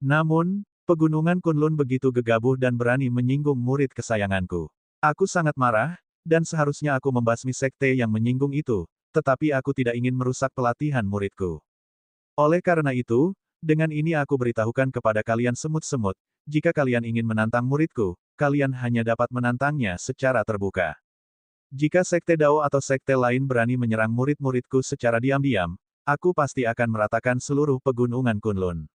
Namun, pegunungan Kunlun begitu gegabah dan berani menyinggung murid kesayanganku. Aku sangat marah, dan seharusnya aku membasmi sekte yang menyinggung itu, tetapi aku tidak ingin merusak pelatihan muridku. Oleh karena itu, dengan ini aku beritahukan kepada kalian semut-semut, jika kalian ingin menantang muridku, kalian hanya dapat menantangnya secara terbuka. Jika sekte Dao atau sekte lain berani menyerang murid-muridku secara diam-diam, aku pasti akan meratakan seluruh pegunungan Kunlun.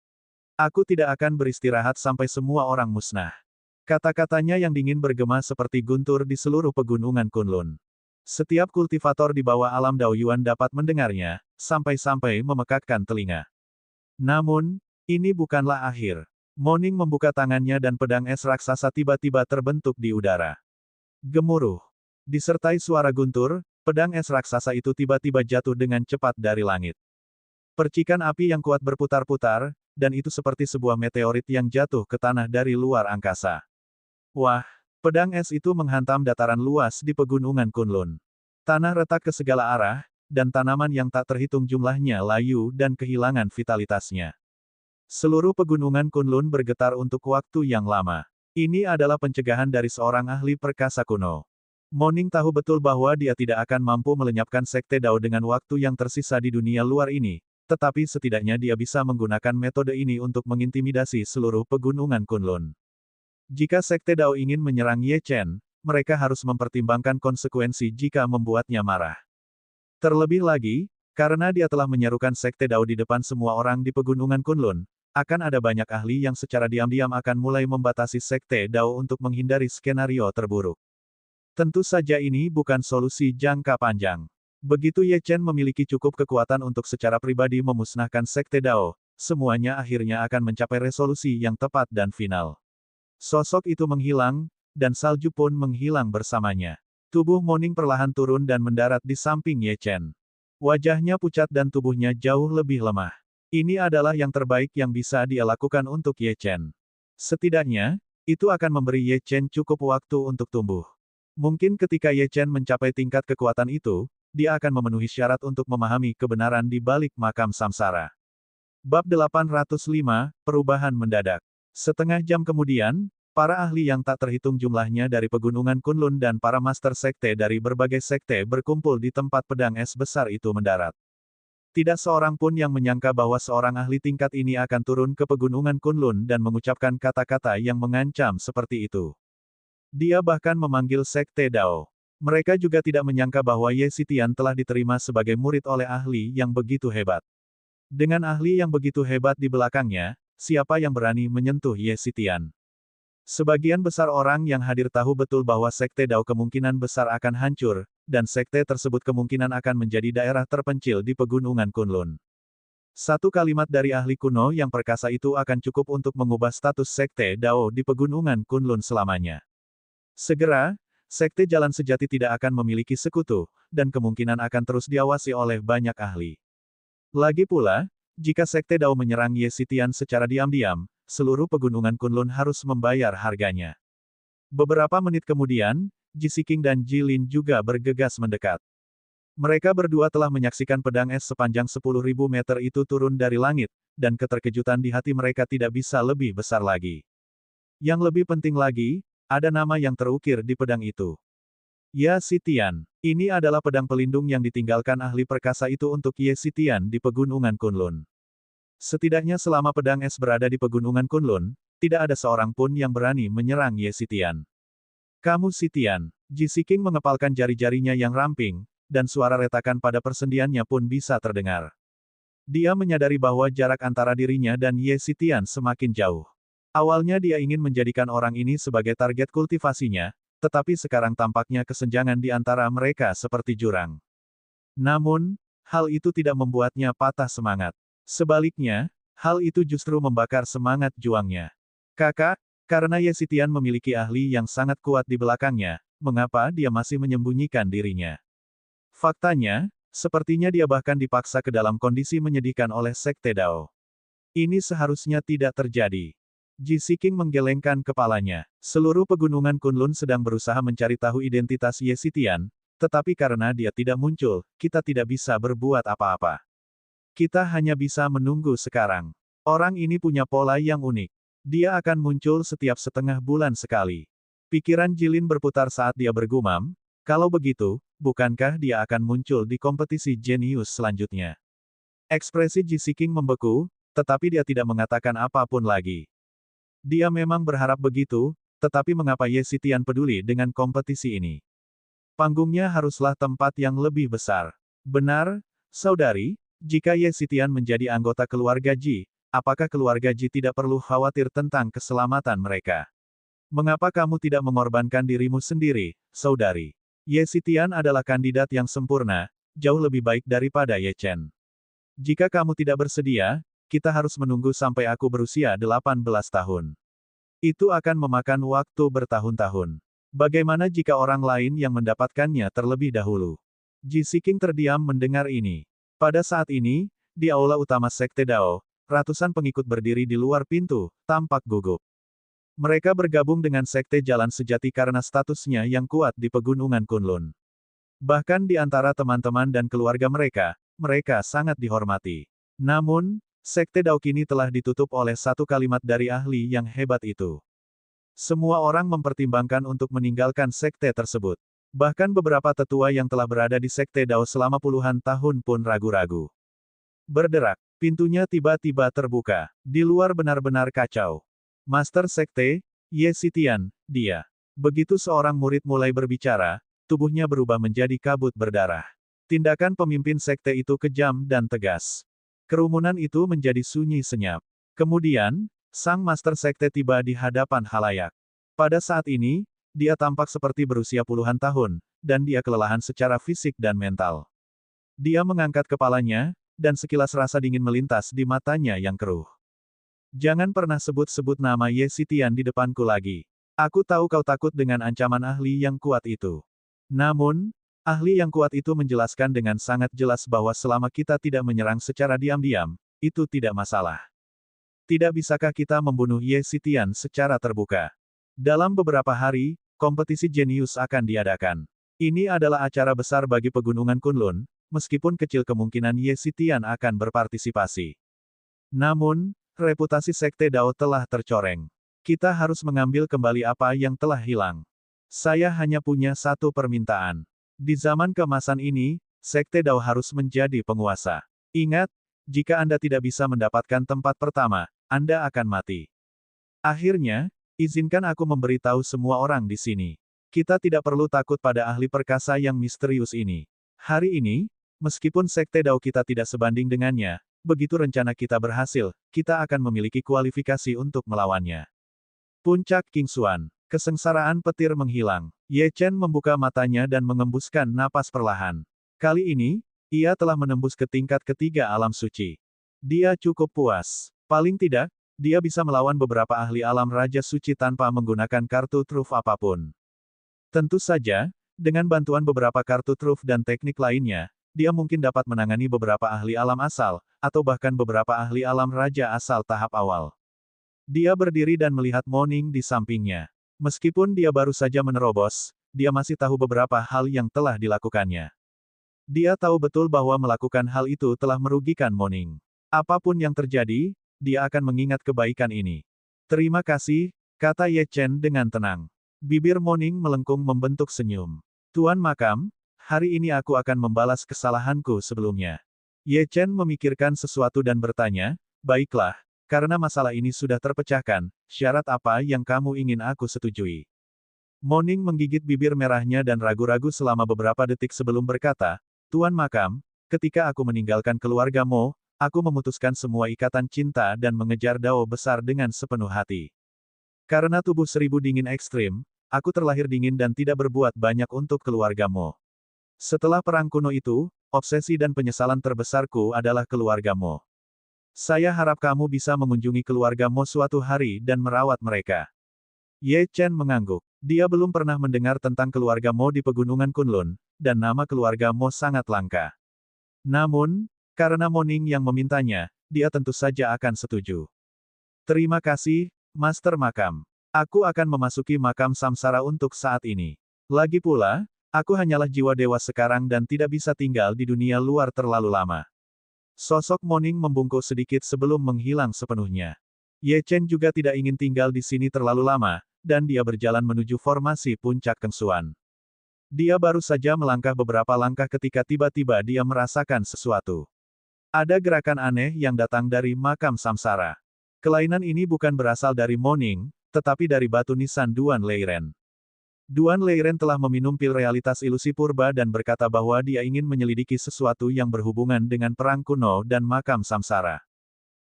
Aku tidak akan beristirahat sampai semua orang musnah. Kata-katanya yang dingin bergema seperti guntur di seluruh pegunungan Kunlun. Setiap kultivator di bawah alam Dao Yuan dapat mendengarnya, sampai-sampai memekakkan telinga. Namun, ini bukanlah akhir. Moning membuka tangannya dan pedang es raksasa tiba-tiba terbentuk di udara. Gemuruh. Disertai suara guntur, pedang es raksasa itu tiba-tiba jatuh dengan cepat dari langit. Percikan api yang kuat berputar-putar, dan itu seperti sebuah meteorit yang jatuh ke tanah dari luar angkasa. Wah, pedang es itu menghantam dataran luas di pegunungan Kunlun. Tanah retak ke segala arah, dan tanaman yang tak terhitung jumlahnya layu dan kehilangan vitalitasnya. Seluruh pegunungan Kunlun bergetar untuk waktu yang lama. Ini adalah pencegahan dari seorang ahli perkasa kuno. Moning tahu betul bahwa dia tidak akan mampu melenyapkan sekte Dao dengan waktu yang tersisa di dunia luar ini, tetapi setidaknya dia bisa menggunakan metode ini untuk mengintimidasi seluruh pegunungan Kunlun. Jika sekte Dao ingin menyerang Ye Chen, mereka harus mempertimbangkan konsekuensi jika membuatnya marah. Terlebih lagi, karena dia telah menyerukan sekte Dao di depan semua orang di pegunungan Kunlun, akan ada banyak ahli yang secara diam-diam akan mulai membatasi sekte Dao untuk menghindari skenario terburuk. Tentu saja ini bukan solusi jangka panjang. Begitu Ye Chen memiliki cukup kekuatan untuk secara pribadi memusnahkan sekte Dao, semuanya akhirnya akan mencapai resolusi yang tepat dan final. Sosok itu menghilang, dan salju pun menghilang bersamanya. Tubuh Moning perlahan turun dan mendarat di samping Ye Chen. Wajahnya pucat dan tubuhnya jauh lebih lemah. Ini adalah yang terbaik yang bisa dia lakukan untuk Ye Chen. Setidaknya, itu akan memberi Ye Chen cukup waktu untuk tumbuh. Mungkin ketika Ye Chen mencapai tingkat kekuatan itu, dia akan memenuhi syarat untuk memahami kebenaran di balik makam samsara. Bab 805, Perubahan Mendadak. Setengah jam kemudian, para ahli yang tak terhitung jumlahnya dari pegunungan Kunlun dan para master sekte dari berbagai sekte berkumpul di tempat pedang es besar itu mendarat. Tidak seorang pun yang menyangka bahwa seorang ahli tingkat ini akan turun ke pegunungan Kunlun dan mengucapkan kata-kata yang mengancam seperti itu. Dia bahkan memanggil sekte Dao. Mereka juga tidak menyangka bahwa Ye Xitian telah diterima sebagai murid oleh ahli yang begitu hebat. Dengan ahli yang begitu hebat di belakangnya, siapa yang berani menyentuh Ye Xitian? Sebagian besar orang yang hadir tahu betul bahwa sekte Dao kemungkinan besar akan hancur, dan sekte tersebut kemungkinan akan menjadi daerah terpencil di pegunungan Kunlun. Satu kalimat dari ahli kuno yang perkasa itu akan cukup untuk mengubah status sekte Dao di pegunungan Kunlun selamanya. Segera, sekte jalan sejati tidak akan memiliki sekutu, dan kemungkinan akan terus diawasi oleh banyak ahli. Lagi pula, jika sekte Dao menyerang Ye Xitian secara diam-diam, seluruh pegunungan Kunlun harus membayar harganya. Beberapa menit kemudian, Ji Siqing dan Ji Lin juga bergegas mendekat. Mereka berdua telah menyaksikan pedang es sepanjang 10.000 meter itu turun dari langit, dan keterkejutan di hati mereka tidak bisa lebih besar lagi. Yang lebih penting lagi, ada nama yang terukir di pedang itu. Ye Xitian. Ini adalah pedang pelindung yang ditinggalkan ahli perkasa itu untuk Ye Xitian di pegunungan Kunlun. Setidaknya selama pedang es berada di pegunungan Kunlun, tidak ada seorang pun yang berani menyerang Ye Xitian. Kamu Xitian. Ji Siqing mengepalkan jari-jarinya yang ramping, dan suara retakan pada persendiannya pun bisa terdengar. Dia menyadari bahwa jarak antara dirinya dan Ye Xitian semakin jauh. Awalnya dia ingin menjadikan orang ini sebagai target kultivasinya, tetapi sekarang tampaknya kesenjangan di antara mereka seperti jurang. Namun, hal itu tidak membuatnya patah semangat. Sebaliknya, hal itu justru membakar semangat juangnya. Kakak, karena Ye Xitian memiliki ahli yang sangat kuat di belakangnya, mengapa dia masih menyembunyikan dirinya? Faktanya, sepertinya dia bahkan dipaksa ke dalam kondisi menyedihkan oleh sekte Dao. Ini seharusnya tidak terjadi. Ji Siking menggelengkan kepalanya. Seluruh pegunungan Kunlun sedang berusaha mencari tahu identitas Ye Xitian, tetapi karena dia tidak muncul, kita tidak bisa berbuat apa-apa. Kita hanya bisa menunggu sekarang. Orang ini punya pola yang unik. Dia akan muncul setiap setengah bulan sekali. Pikiran Jilin berputar saat dia bergumam, kalau begitu, bukankah dia akan muncul di kompetisi jenius selanjutnya? Ekspresi Ji Siking membeku, tetapi dia tidak mengatakan apapun lagi. Dia memang berharap begitu, tetapi mengapa Ye Xitian peduli dengan kompetisi ini? Panggungnya haruslah tempat yang lebih besar. Benar, saudari, jika Ye Xitian menjadi anggota keluarga Ji, apakah keluarga Ji tidak perlu khawatir tentang keselamatan mereka? Mengapa kamu tidak mengorbankan dirimu sendiri, saudari? Ye Xitian adalah kandidat yang sempurna, jauh lebih baik daripada Ye Chen. Jika kamu tidak bersedia, kita harus menunggu sampai aku berusia 18 tahun. Itu akan memakan waktu bertahun-tahun. Bagaimana jika orang lain yang mendapatkannya terlebih dahulu? Ji Siking terdiam mendengar ini. Pada saat ini, di aula utama Sekte Dao, ratusan pengikut berdiri di luar pintu, tampak gugup. Mereka bergabung dengan Sekte Jalan Sejati karena statusnya yang kuat di pegunungan Kunlun. Bahkan di antara teman-teman dan keluarga mereka sangat dihormati. Namun, Sekte Dao kini telah ditutup oleh satu kalimat dari ahli yang hebat itu. Semua orang mempertimbangkan untuk meninggalkan sekte tersebut. Bahkan beberapa tetua yang telah berada di Sekte Dao selama puluhan tahun pun ragu-ragu. Berderak. Pintunya tiba-tiba terbuka. Di luar benar-benar kacau. Master Sekte, Ye Xitian, dia. Begitu seorang murid mulai berbicara, tubuhnya berubah menjadi kabut berdarah. Tindakan pemimpin sekte itu kejam dan tegas. Kerumunan itu menjadi sunyi senyap. Kemudian, sang Master Sekte tiba di hadapan halayak. Pada saat ini, dia tampak seperti berusia puluhan tahun, dan dia kelelahan secara fisik dan mental. Dia mengangkat kepalanya, dan sekilas rasa dingin melintas di matanya yang keruh. Jangan pernah sebut-sebut nama Ye Xitian di depanku lagi. Aku tahu kau takut dengan ancaman ahli yang kuat itu. Namun, ahli yang kuat itu menjelaskan dengan sangat jelas bahwa selama kita tidak menyerang secara diam-diam, itu tidak masalah. Tidak bisakah kita membunuh Ye Xitian secara terbuka? Dalam beberapa hari, kompetisi jenius akan diadakan. Ini adalah acara besar bagi pegunungan Kunlun, meskipun kecil kemungkinan Ye Xitian akan berpartisipasi. Namun, reputasi Sekte Dao telah tercoreng. Kita harus mengambil kembali apa yang telah hilang. Saya hanya punya satu permintaan. Di zaman keemasan ini, Sekte Dao harus menjadi penguasa. Ingat, jika Anda tidak bisa mendapatkan tempat pertama, Anda akan mati. Akhirnya, izinkan aku memberitahu semua orang di sini. Kita tidak perlu takut pada ahli perkasa yang misterius ini. Hari ini, meskipun Sekte Dao kita tidak sebanding dengannya, begitu rencana kita berhasil, kita akan memiliki kualifikasi untuk melawannya. Puncak King Xuan. Kesengsaraan petir menghilang. Ye Chen membuka matanya dan mengembuskan napas perlahan. Kali ini, ia telah menembus ke tingkat ketiga alam suci. Dia cukup puas. Paling tidak, dia bisa melawan beberapa ahli alam Raja Suci tanpa menggunakan kartu truf apapun. Tentu saja, dengan bantuan beberapa kartu truf dan teknik lainnya, dia mungkin dapat menangani beberapa ahli alam asal, atau bahkan beberapa ahli alam Raja asal tahap awal. Dia berdiri dan melihat Moning di sampingnya. Meskipun dia baru saja menerobos, dia masih tahu beberapa hal yang telah dilakukannya. Dia tahu betul bahwa melakukan hal itu telah merugikan Moning. Apapun yang terjadi, dia akan mengingat kebaikan ini. Terima kasih, kata Ye Chen dengan tenang. Bibir Moning melengkung membentuk senyum. Tuan Makam, hari ini aku akan membalas kesalahanku sebelumnya. Ye Chen memikirkan sesuatu dan bertanya, baiklah, karena masalah ini sudah terpecahkan, syarat apa yang kamu ingin aku setujui? Moning menggigit bibir merahnya dan ragu-ragu selama beberapa detik sebelum berkata, Tuan Makam, ketika aku meninggalkan keluarga Mo, aku memutuskan semua ikatan cinta dan mengejar dao besar dengan sepenuh hati. Karena tubuh seribu dingin ekstrim, aku terlahir dingin dan tidak berbuat banyak untuk keluarga Mo. Setelah perang kuno itu, obsesi dan penyesalan terbesarku adalah keluarga Mo. Saya harap kamu bisa mengunjungi keluarga Mo suatu hari dan merawat mereka. Ye Chen mengangguk. Dia belum pernah mendengar tentang keluarga Mo di pegunungan Kunlun, dan nama keluarga Mo sangat langka. Namun, karena Moning yang memintanya, dia tentu saja akan setuju. Terima kasih, Master Makam. Aku akan memasuki makam samsara untuk saat ini. Lagi pula, aku hanyalah jiwa dewa sekarang dan tidak bisa tinggal di dunia luar terlalu lama. Sosok Moning membungkuk sedikit sebelum menghilang sepenuhnya. Ye Chen juga tidak ingin tinggal di sini terlalu lama, dan dia berjalan menuju formasi puncak Kengsuan. Dia baru saja melangkah beberapa langkah ketika tiba-tiba dia merasakan sesuatu. Ada gerakan aneh yang datang dari makam samsara. Kelainan ini bukan berasal dari Moning, tetapi dari batu nisan Duan Leiren. Duan Leiren telah meminum pil realitas ilusi purba dan berkata bahwa dia ingin menyelidiki sesuatu yang berhubungan dengan perang kuno dan makam samsara.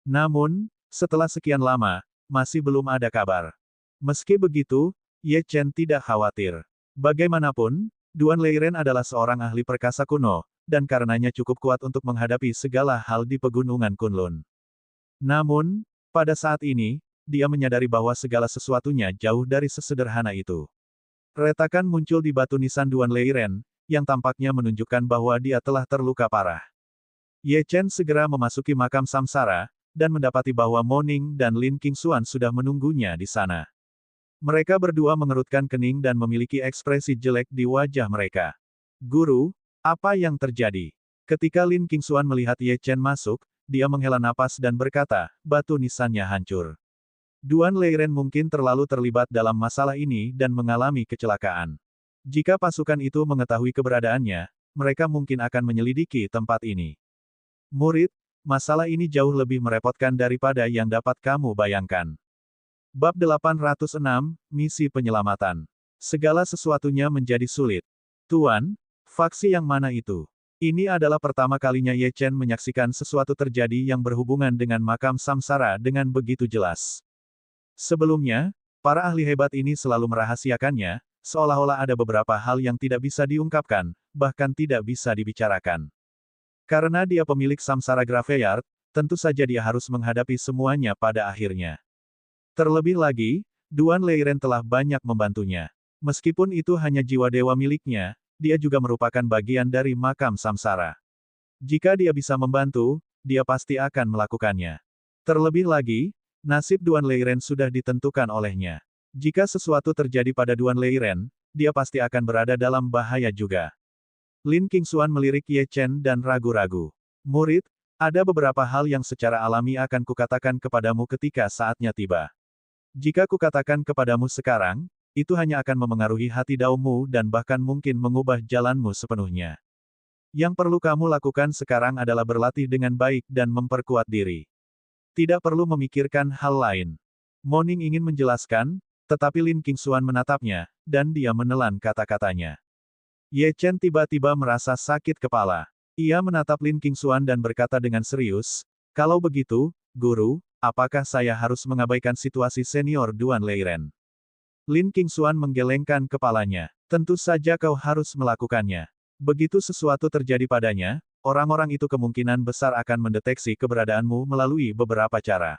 Namun, setelah sekian lama, masih belum ada kabar. Meski begitu, Ye Chen tidak khawatir. Bagaimanapun, Duan Leiren adalah seorang ahli perkasa kuno, dan karenanya cukup kuat untuk menghadapi segala hal di pegunungan Kunlun. Namun, pada saat ini, dia menyadari bahwa segala sesuatunya jauh dari sesederhana itu. Retakan muncul di batu nisan Duan Leiren, yang tampaknya menunjukkan bahwa dia telah terluka parah. Ye Chen segera memasuki makam samsara, dan mendapati bahwa Moning dan Lin Qingxuan sudah menunggunya di sana. Mereka berdua mengerutkan kening dan memiliki ekspresi jelek di wajah mereka. Guru, apa yang terjadi? Ketika Lin Qingxuan melihat Ye Chen masuk, dia menghela napas dan berkata, batu nisannya hancur. Duan Leiren mungkin terlalu terlibat dalam masalah ini dan mengalami kecelakaan. Jika pasukan itu mengetahui keberadaannya, mereka mungkin akan menyelidiki tempat ini. Murid, masalah ini jauh lebih merepotkan daripada yang dapat kamu bayangkan. Bab 806, Misi Penyelamatan. Segala sesuatunya menjadi sulit. Tuan, faksi yang mana itu? Ini adalah pertama kalinya Ye Chen menyaksikan sesuatu terjadi yang berhubungan dengan makam samsara dengan begitu jelas. Sebelumnya, para ahli hebat ini selalu merahasiakannya, seolah-olah ada beberapa hal yang tidak bisa diungkapkan, bahkan tidak bisa dibicarakan. Karena dia pemilik Samsara Graveyard, tentu saja dia harus menghadapi semuanya pada akhirnya. Terlebih lagi, Duan Leiren telah banyak membantunya. Meskipun itu hanya jiwa dewa miliknya, dia juga merupakan bagian dari makam samsara. Jika dia bisa membantu, dia pasti akan melakukannya. Terlebih lagi, nasib Duan Leiren sudah ditentukan olehnya. Jika sesuatu terjadi pada Duan Leiren, dia pasti akan berada dalam bahaya juga. Lin Qingxuan melirik Ye Chen dan ragu-ragu. Murid, ada beberapa hal yang secara alami akan kukatakan kepadamu ketika saatnya tiba. Jika kukatakan kepadamu sekarang, itu hanya akan memengaruhi hati daumu dan bahkan mungkin mengubah jalanmu sepenuhnya. Yang perlu kamu lakukan sekarang adalah berlatih dengan baik dan memperkuat diri. Tidak perlu memikirkan hal lain. Moning ingin menjelaskan, tetapi Lin Qingxuan menatapnya, dan dia menelan kata-katanya. Ye Chen tiba-tiba merasa sakit kepala. Ia menatap Lin Qingxuan dan berkata dengan serius, kalau begitu, guru, apakah saya harus mengabaikan situasi senior Duan Leiren? Lin Qingxuan menggelengkan kepalanya. Tentu saja kau harus melakukannya. Begitu sesuatu terjadi padanya, orang-orang itu kemungkinan besar akan mendeteksi keberadaanmu melalui beberapa cara.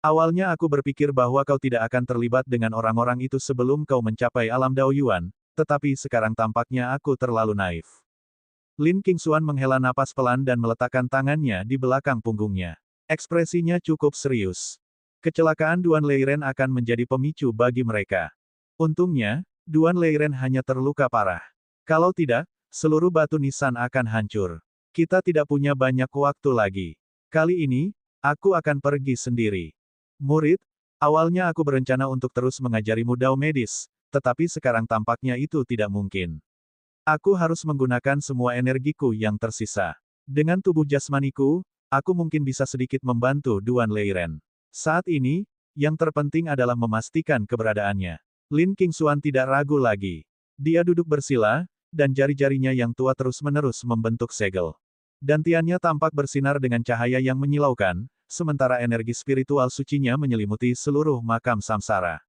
Awalnya aku berpikir bahwa kau tidak akan terlibat dengan orang-orang itu sebelum kau mencapai alam Daoyuan, tetapi sekarang tampaknya aku terlalu naif. Lin Qingxuan menghela napas pelan dan meletakkan tangannya di belakang punggungnya. Ekspresinya cukup serius. Kecelakaan Duan Leiren akan menjadi pemicu bagi mereka. Untungnya, Duan Leiren hanya terluka parah. Kalau tidak, seluruh batu nisan akan hancur. Kita tidak punya banyak waktu lagi. Kali ini, aku akan pergi sendiri. Murid, awalnya aku berencana untuk terus mengajarimu dao medis, tetapi sekarang tampaknya itu tidak mungkin. Aku harus menggunakan semua energiku yang tersisa. Dengan tubuh jasmaniku, aku mungkin bisa sedikit membantu Duan Leiren. Saat ini, yang terpenting adalah memastikan keberadaannya. Lin Qingxuan tidak ragu lagi. Dia duduk bersila, dan jari-jarinya yang tua terus-menerus membentuk segel. Dantiannya tampak bersinar dengan cahaya yang menyilaukan, sementara energi spiritual sucinya menyelimuti seluruh makam samsara.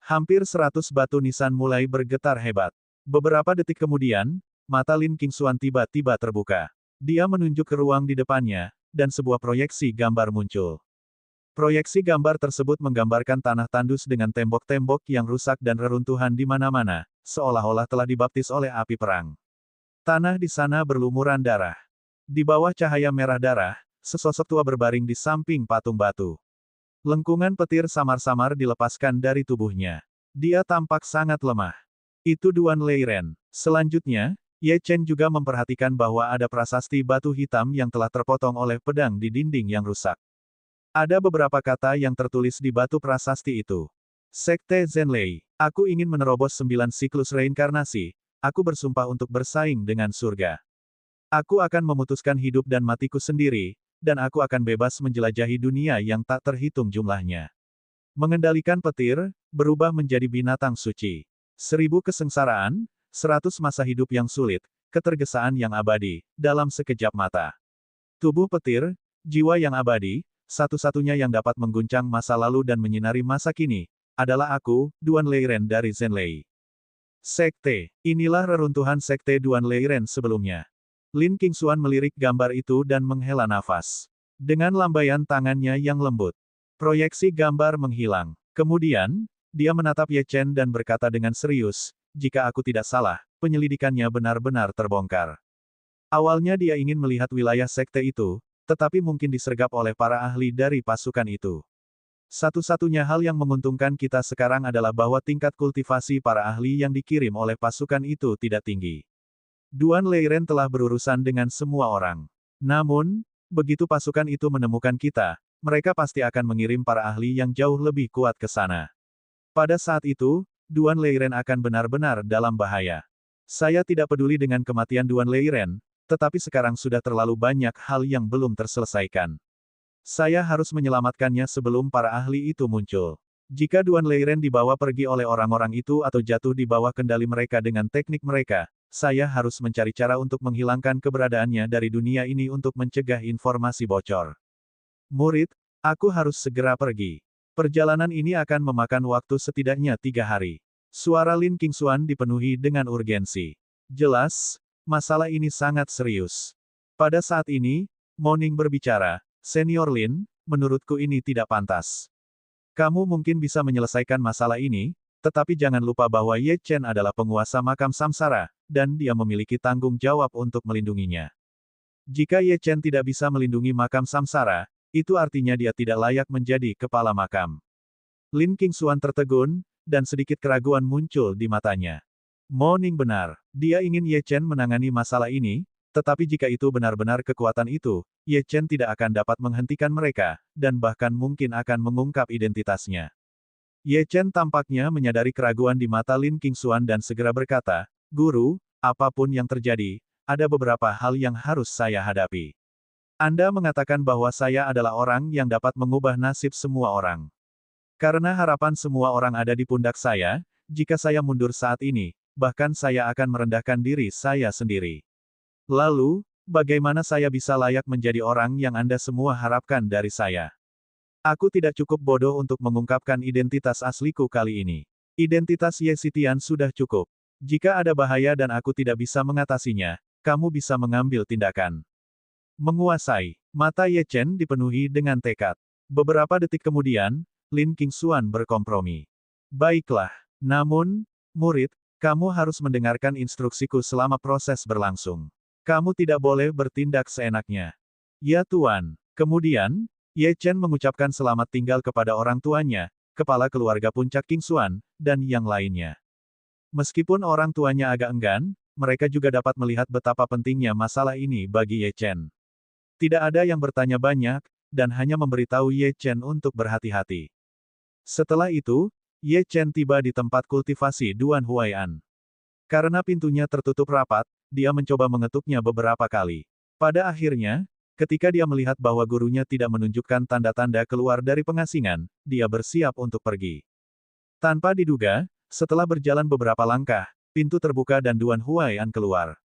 Hampir 100 batu nisan mulai bergetar hebat. Beberapa detik kemudian, mata Lin Qingxuan tiba-tiba terbuka. Dia menunjuk ke ruang di depannya, dan sebuah proyeksi gambar muncul. Proyeksi gambar tersebut menggambarkan tanah tandus dengan tembok-tembok yang rusak dan reruntuhan di mana-mana, seolah-olah telah dibaptis oleh api perang. Tanah di sana berlumuran darah. Di bawah cahaya merah darah, sesosok tua berbaring di samping patung batu. Lengkungan petir samar-samar dilepaskan dari tubuhnya. Dia tampak sangat lemah. Itu Duan Leiren. Selanjutnya, Ye Chen juga memperhatikan bahwa ada prasasti batu hitam yang telah terpotong oleh pedang di dinding yang rusak. Ada beberapa kata yang tertulis di batu prasasti itu. Sekte Zenlei. Aku ingin menerobos 9 siklus reinkarnasi. Aku bersumpah untuk bersaing dengan surga. Aku akan memutuskan hidup dan matiku sendiri, dan aku akan bebas menjelajahi dunia yang tak terhitung jumlahnya. Mengendalikan petir, berubah menjadi binatang suci. 1000 kesengsaraan, 100 masa hidup yang sulit, ketergesaan yang abadi, dalam sekejap mata. Tubuh petir, jiwa yang abadi, satu-satunya yang dapat mengguncang masa lalu dan menyinari masa kini, adalah aku, Duan Leiren dari Zenlei. Sekte. Inilah reruntuhan Sekte Duan Leiren sebelumnya. Lin Qingxuan melirik gambar itu dan menghela nafas. Dengan lambaian tangannya yang lembut, proyeksi gambar menghilang. Kemudian, dia menatap Ye Chen dan berkata dengan serius, jika aku tidak salah, penyelidikannya benar-benar terbongkar. Awalnya dia ingin melihat wilayah sekte itu, tetapi mungkin disergap oleh para ahli dari pasukan itu. Satu-satunya hal yang menguntungkan kita sekarang adalah bahwa tingkat kultivasi para ahli yang dikirim oleh pasukan itu tidak tinggi. Duan Leiren telah berurusan dengan semua orang. Namun, begitu pasukan itu menemukan kita, mereka pasti akan mengirim para ahli yang jauh lebih kuat ke sana. Pada saat itu, Duan Leiren akan benar-benar dalam bahaya. Saya tidak peduli dengan kematian Duan Leiren, tetapi sekarang sudah terlalu banyak hal yang belum terselesaikan. Saya harus menyelamatkannya sebelum para ahli itu muncul. Jika Duan Leiren dibawa pergi oleh orang-orang itu atau jatuh di bawah kendali mereka dengan teknik mereka, saya harus mencari cara untuk menghilangkan keberadaannya dari dunia ini untuk mencegah informasi bocor. Murid, aku harus segera pergi. Perjalanan ini akan memakan waktu setidaknya 3 hari. Suara Lin Qingxuan dipenuhi dengan urgensi. Jelas, masalah ini sangat serius. Pada saat ini, Moning berbicara, Senior Lin, menurutku ini tidak pantas. Kamu mungkin bisa menyelesaikan masalah ini, tetapi jangan lupa bahwa Ye Chen adalah penguasa makam samsara, dan dia memiliki tanggung jawab untuk melindunginya. Jika Ye Chen tidak bisa melindungi makam samsara, itu artinya dia tidak layak menjadi kepala makam. Lin Qingxuan tertegun, dan sedikit keraguan muncul di matanya. Mo Ning benar, dia ingin Ye Chen menangani masalah ini, tetapi jika itu benar-benar kekuatan itu, Ye Chen tidak akan dapat menghentikan mereka, dan bahkan mungkin akan mengungkap identitasnya. Ye Chen tampaknya menyadari keraguan di mata Lin Qingxuan dan segera berkata, Guru, apapun yang terjadi, ada beberapa hal yang harus saya hadapi. Anda mengatakan bahwa saya adalah orang yang dapat mengubah nasib semua orang. Karena harapan semua orang ada di pundak saya, jika saya mundur saat ini, bahkan saya akan merendahkan diri saya sendiri. Lalu, bagaimana saya bisa layak menjadi orang yang Anda semua harapkan dari saya? Aku tidak cukup bodoh untuk mengungkapkan identitas asliku kali ini. Identitas Ye Xitian sudah cukup. Jika ada bahaya dan aku tidak bisa mengatasinya, kamu bisa mengambil tindakan. Menguasai. Mata Ye Chen dipenuhi dengan tekad. Beberapa detik kemudian, Lin Qingxuan berkompromi. Baiklah. Namun, murid, kamu harus mendengarkan instruksiku selama proses berlangsung. Kamu tidak boleh bertindak seenaknya. Ya Tuan. Kemudian, Ye Chen mengucapkan selamat tinggal kepada orang tuanya, kepala keluarga puncak Qingxuan, dan yang lainnya. Meskipun orang tuanya agak enggan, mereka juga dapat melihat betapa pentingnya masalah ini bagi Ye Chen. Tidak ada yang bertanya banyak, dan hanya memberitahu Ye Chen untuk berhati-hati. Setelah itu, Ye Chen tiba di tempat kultivasi Duan Huai'an. Karena pintunya tertutup rapat, dia mencoba mengetuknya beberapa kali. Pada akhirnya, ketika dia melihat bahwa gurunya tidak menunjukkan tanda-tanda keluar dari pengasingan, dia bersiap untuk pergi. Tanpa diduga, setelah berjalan beberapa langkah, pintu terbuka dan Duan Huai'an keluar.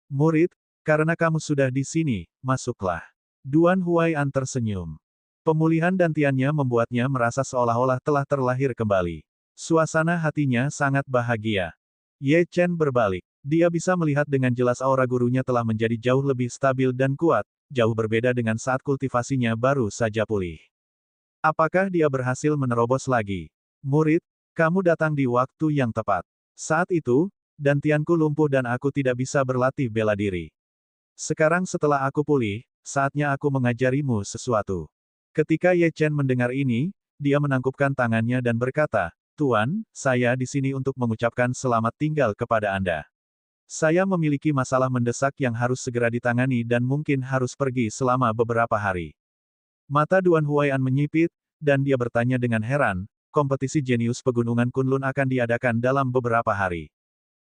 Murid, karena kamu sudah di sini, masuklah. Duan Huai'an tersenyum. Pemulihan dantiannya membuatnya merasa seolah-olah telah terlahir kembali. Suasana hatinya sangat bahagia. Ye Chen berbalik. Dia bisa melihat dengan jelas aura gurunya telah menjadi jauh lebih stabil dan kuat, jauh berbeda dengan saat kultivasinya baru saja pulih. Apakah dia berhasil menerobos lagi? Murid, kamu datang di waktu yang tepat. Saat itu, dantianku lumpuh dan aku tidak bisa berlatih bela diri. Sekarang setelah aku pulih, saatnya aku mengajarimu sesuatu. Ketika Ye Chen mendengar ini, dia menangkupkan tangannya dan berkata, Tuan, saya di sini untuk mengucapkan selamat tinggal kepada Anda. Saya memiliki masalah mendesak yang harus segera ditangani dan mungkin harus pergi selama beberapa hari. Mata Duan Huai'an menyipit, dan dia bertanya dengan heran, kompetisi jenius pegunungan Kunlun akan diadakan dalam beberapa hari.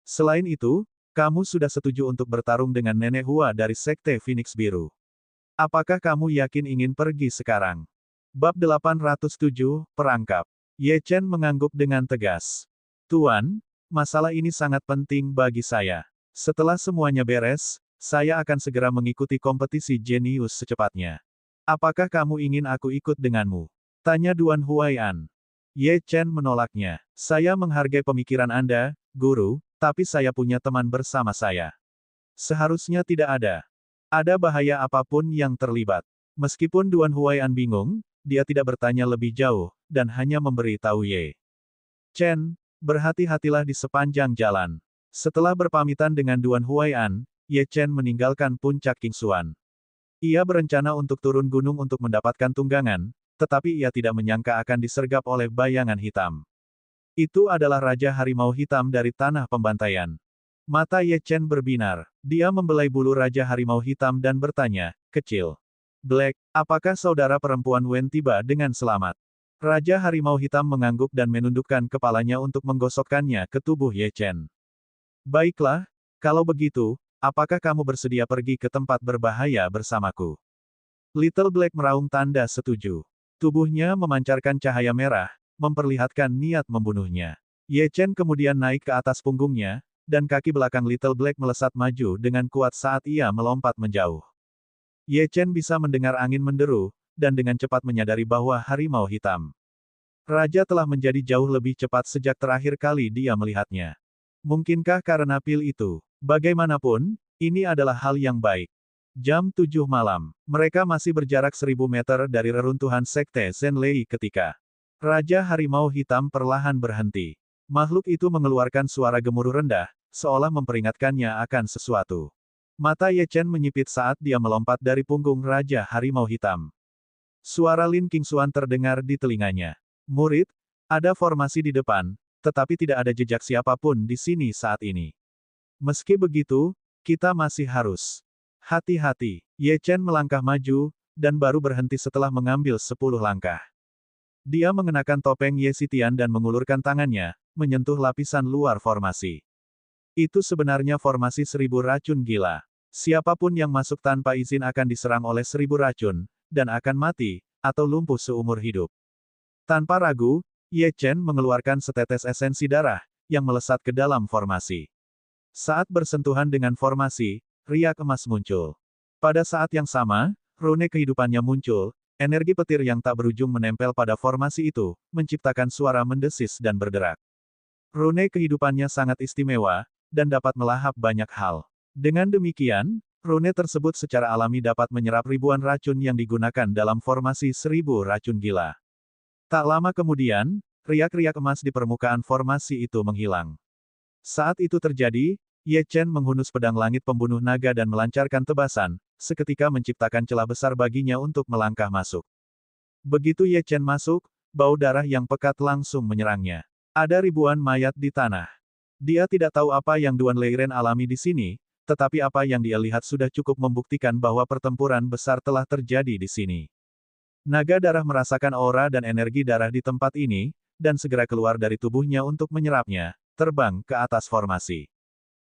Selain itu, kamu sudah setuju untuk bertarung dengan Nenek Hua dari Sekte Phoenix Biru. Apakah kamu yakin ingin pergi sekarang? Bab 807, Perangkap. Ye Chen mengangguk dengan tegas. Tuan, masalah ini sangat penting bagi saya. Setelah semuanya beres, saya akan segera mengikuti kompetisi jenius secepatnya. Apakah kamu ingin aku ikut denganmu? Tanya Duan Huai'an. Ye Chen menolaknya. Saya menghargai pemikiran Anda, Guru, tapi saya punya teman bersama saya. Seharusnya tidak ada. Ada bahaya apapun yang terlibat. Meskipun Duan Huai'an bingung, dia tidak bertanya lebih jauh, dan hanya memberi tahu Ye Chen, berhati-hatilah di sepanjang jalan. Setelah berpamitan dengan Duan Huai'an, Ye Chen meninggalkan puncak Qingxuan. Ia berencana untuk turun gunung untuk mendapatkan tunggangan, tetapi ia tidak menyangka akan disergap oleh bayangan hitam. Itu adalah Raja Harimau Hitam dari Tanah Pembantaian. Mata Ye Chen berbinar. Dia membelai bulu Raja Harimau Hitam dan bertanya, kecil. Black, apakah saudara perempuan Wen tiba dengan selamat? Raja Harimau Hitam mengangguk dan menundukkan kepalanya untuk menggosokkannya ke tubuh Ye Chen. Baiklah, kalau begitu, apakah kamu bersedia pergi ke tempat berbahaya bersamaku? Little Black meraung tanda setuju. Tubuhnya memancarkan cahaya merah, memperlihatkan niat membunuhnya. Ye Chen kemudian naik ke atas punggungnya, dan kaki belakang Little Black melesat maju dengan kuat saat ia melompat menjauh. Ye Chen bisa mendengar angin menderu, dan dengan cepat menyadari bahwa harimau hitam Raja telah menjadi jauh lebih cepat sejak terakhir kali dia melihatnya. Mungkinkah karena pil itu? Bagaimanapun, ini adalah hal yang baik. Jam 7 malam. Mereka masih berjarak 1000 meter dari reruntuhan Sekte Zenlei ketika Raja Harimau Hitam perlahan berhenti. Makhluk itu mengeluarkan suara gemuruh rendah, seolah memperingatkannya akan sesuatu. Mata Ye Chen menyipit saat dia melompat dari punggung Raja Harimau Hitam. Suara Lin Qingxuan terdengar di telinganya. Murid, ada formasi di depan, tetapi tidak ada jejak siapapun di sini saat ini. Meski begitu, kita masih harus hati-hati. Ye Chen melangkah maju, dan baru berhenti setelah mengambil 10 langkah. Dia mengenakan topeng Ye Xitian dan mengulurkan tangannya, menyentuh lapisan luar formasi. Itu sebenarnya formasi 1000 racun gila. Siapapun yang masuk tanpa izin akan diserang oleh 1000 racun, dan akan mati, atau lumpuh seumur hidup. Tanpa ragu, Ye Chen mengeluarkan setetes esensi darah, yang melesat ke dalam formasi. Saat bersentuhan dengan formasi, riak emas muncul. Pada saat yang sama, rune kehidupannya muncul, energi petir yang tak berujung menempel pada formasi itu, menciptakan suara mendesis dan berderak. Rune kehidupannya sangat istimewa, dan dapat melahap banyak hal. Dengan demikian, rune tersebut secara alami dapat menyerap ribuan racun yang digunakan dalam formasi 1000 racun gila. Tak lama kemudian, riak-riak emas di permukaan formasi itu menghilang. Saat itu terjadi, Ye Chen menghunus pedang langit pembunuh naga dan melancarkan tebasan, seketika menciptakan celah besar baginya untuk melangkah masuk. Begitu Ye Chen masuk, bau darah yang pekat langsung menyerangnya. Ada ribuan mayat di tanah. Dia tidak tahu apa yang Duan Leiren alami di sini, tetapi apa yang dia lihat sudah cukup membuktikan bahwa pertempuran besar telah terjadi di sini. Naga darah merasakan aura dan energi darah di tempat ini, dan segera keluar dari tubuhnya untuk menyerapnya, terbang ke atas formasi.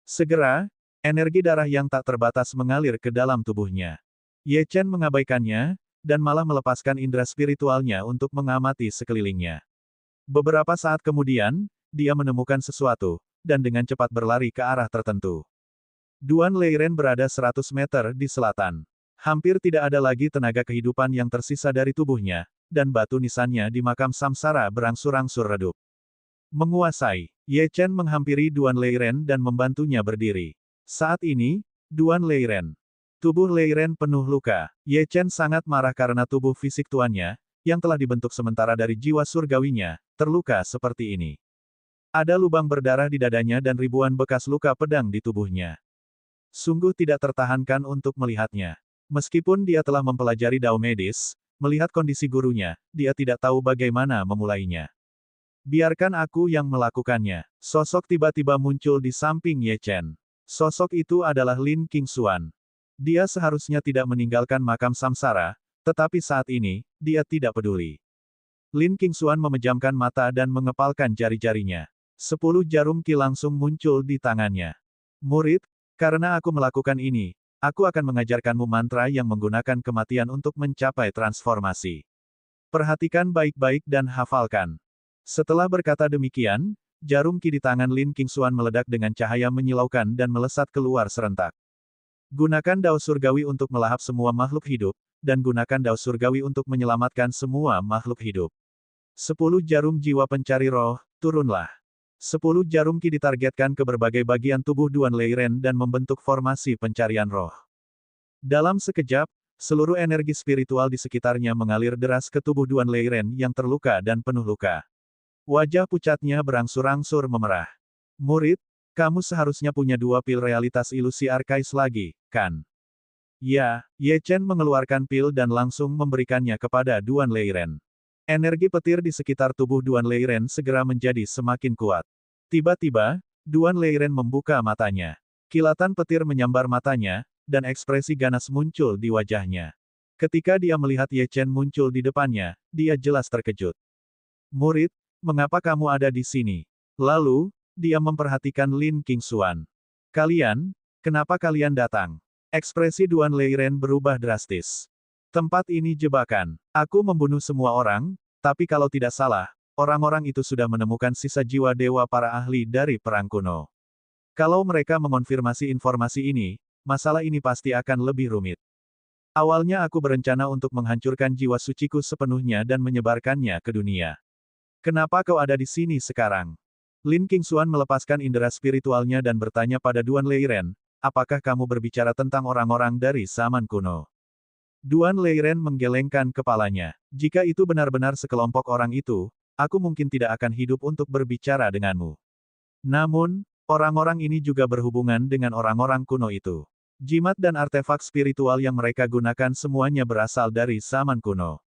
Segera, energi darah yang tak terbatas mengalir ke dalam tubuhnya. Ye Chen mengabaikannya, dan malah melepaskan indera spiritualnya untuk mengamati sekelilingnya. Beberapa saat kemudian, dia menemukan sesuatu, dan dengan cepat berlari ke arah tertentu. Duan Leiren berada 100 meter di selatan. Hampir tidak ada lagi tenaga kehidupan yang tersisa dari tubuhnya, dan batu nisannya di makam samsara berangsur-angsur redup. Menguasai, Ye Chen menghampiri Duan Leiren dan membantunya berdiri. Saat ini, Duan Leiren. Tubuh Leiren penuh luka. Ye Chen sangat marah karena tubuh fisik tuannya, yang telah dibentuk sementara dari jiwa surgawinya, terluka seperti ini. Ada lubang berdarah di dadanya dan ribuan bekas luka pedang di tubuhnya. Sungguh tidak tertahankan untuk melihatnya. Meskipun dia telah mempelajari Dao medis, melihat kondisi gurunya, dia tidak tahu bagaimana memulainya. Biarkan aku yang melakukannya. Sosok tiba-tiba muncul di samping Ye Chen. Sosok itu adalah Lin Qingxuan. Dia seharusnya tidak meninggalkan makam samsara, tetapi saat ini, dia tidak peduli. Lin Qingxuan memejamkan mata dan mengepalkan jari-jarinya. 10 jarum ki langsung muncul di tangannya. Murid, karena aku melakukan ini, aku akan mengajarkanmu mantra yang menggunakan kematian untuk mencapai transformasi. Perhatikan baik-baik dan hafalkan. Setelah berkata demikian, jarum ki di tangan Lin Qingxuan meledak dengan cahaya menyilaukan dan melesat keluar serentak. Gunakan dao surgawi untuk melahap semua makhluk hidup, dan gunakan dao surgawi untuk menyelamatkan semua makhluk hidup. 10 jarum jiwa pencari roh, turunlah. 10 jarum ki ditargetkan ke berbagai bagian tubuh Duan Leiren dan membentuk formasi pencarian roh. Dalam sekejap, seluruh energi spiritual di sekitarnya mengalir deras ke tubuh Duan Leiren yang terluka dan penuh luka. Wajah pucatnya berangsur-angsur memerah. Murid, kamu seharusnya punya 2 pil realitas ilusi arkais lagi, kan? Ya, Ye Chen mengeluarkan pil dan langsung memberikannya kepada Duan Leiren. Energi petir di sekitar tubuh Duan Leiren segera menjadi semakin kuat. Tiba-tiba, Duan Leiren membuka matanya. Kilatan petir menyambar matanya, dan ekspresi ganas muncul di wajahnya. Ketika dia melihat Ye Chen muncul di depannya, dia jelas terkejut. Murid, mengapa kamu ada di sini? Lalu, dia memperhatikan Lin Qingxuan. Kalian, kenapa kalian datang? Ekspresi Duan Leiren berubah drastis. Tempat ini jebakan. Aku membunuh semua orang, tapi kalau tidak salah, orang-orang itu sudah menemukan sisa jiwa dewa para ahli dari perang kuno. Kalau mereka mengonfirmasi informasi ini, masalah ini pasti akan lebih rumit. Awalnya aku berencana untuk menghancurkan jiwa suciku sepenuhnya dan menyebarkannya ke dunia. Kenapa kau ada di sini sekarang? Lin Qingxuan melepaskan indera spiritualnya dan bertanya pada Duan Leiren, apakah kamu berbicara tentang orang-orang dari zaman kuno? Duan Leiren menggelengkan kepalanya. Jika itu benar-benar sekelompok orang itu, aku mungkin tidak akan hidup untuk berbicara denganmu. Namun, orang-orang ini juga berhubungan dengan orang-orang kuno itu. Jimat dan artefak spiritual yang mereka gunakan semuanya berasal dari zaman kuno.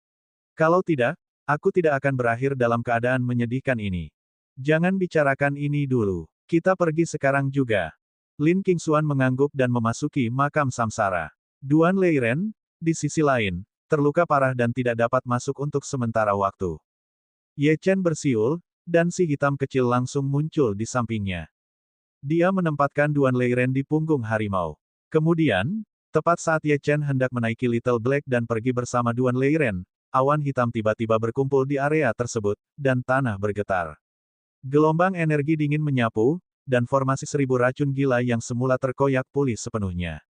Kalau tidak, aku tidak akan berakhir dalam keadaan menyedihkan ini. Jangan bicarakan ini dulu. Kita pergi sekarang juga. Lin Qingxuan mengangguk dan memasuki makam samsara. Duan Leiren, di sisi lain, terluka parah dan tidak dapat masuk untuk sementara waktu. Ye Chen bersiul, dan si hitam kecil langsung muncul di sampingnya. Dia menempatkan Duan Leiren di punggung harimau. Kemudian, tepat saat Ye Chen hendak menaiki Little Black dan pergi bersama Duan Leiren, awan hitam tiba-tiba berkumpul di area tersebut, dan tanah bergetar. Gelombang energi dingin menyapu, dan formasi 1000 racun gila yang semula terkoyak pulih sepenuhnya.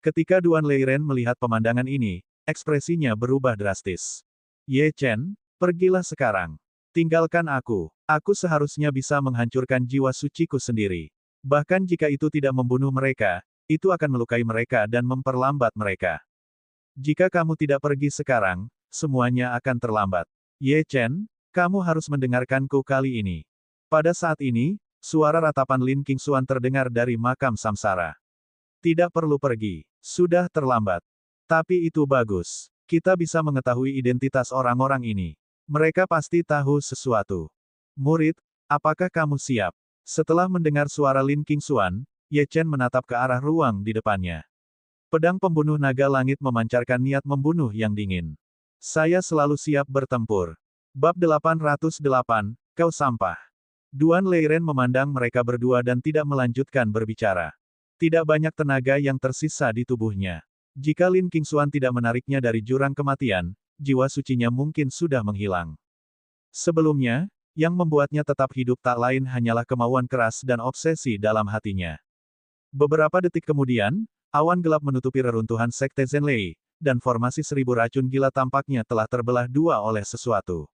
Ketika Duan Leiren melihat pemandangan ini, ekspresinya berubah drastis. Ye Chen, pergilah sekarang. Tinggalkan aku. Aku seharusnya bisa menghancurkan jiwa suciku sendiri. Bahkan jika itu tidak membunuh mereka, itu akan melukai mereka dan memperlambat mereka. Jika kamu tidak pergi sekarang, semuanya akan terlambat. Ye Chen, kamu harus mendengarkanku kali ini. Pada saat ini, suara ratapan Lin Qingxuan terdengar dari makam samsara. Tidak perlu pergi. Sudah terlambat. Tapi itu bagus. Kita bisa mengetahui identitas orang-orang ini. Mereka pasti tahu sesuatu. Murid, apakah kamu siap? Setelah mendengar suara Lin Qingxuan, Ye Chen menatap ke arah ruang di depannya. Pedang pembunuh naga langit memancarkan niat membunuh yang dingin. Saya selalu siap bertempur. Bab 808, Kau Sampah. Duan Leiren memandang mereka berdua dan tidak melanjutkan berbicara. Tidak banyak tenaga yang tersisa di tubuhnya. Jika Lin Qingxuan tidak menariknya dari jurang kematian, jiwa sucinya mungkin sudah menghilang. Sebelumnya, yang membuatnya tetap hidup tak lain hanyalah kemauan keras dan obsesi dalam hatinya. Beberapa detik kemudian, awan gelap menutupi reruntuhan Sekte Zhenlei, dan formasi 1000 racun gila tampaknya telah terbelah dua oleh sesuatu.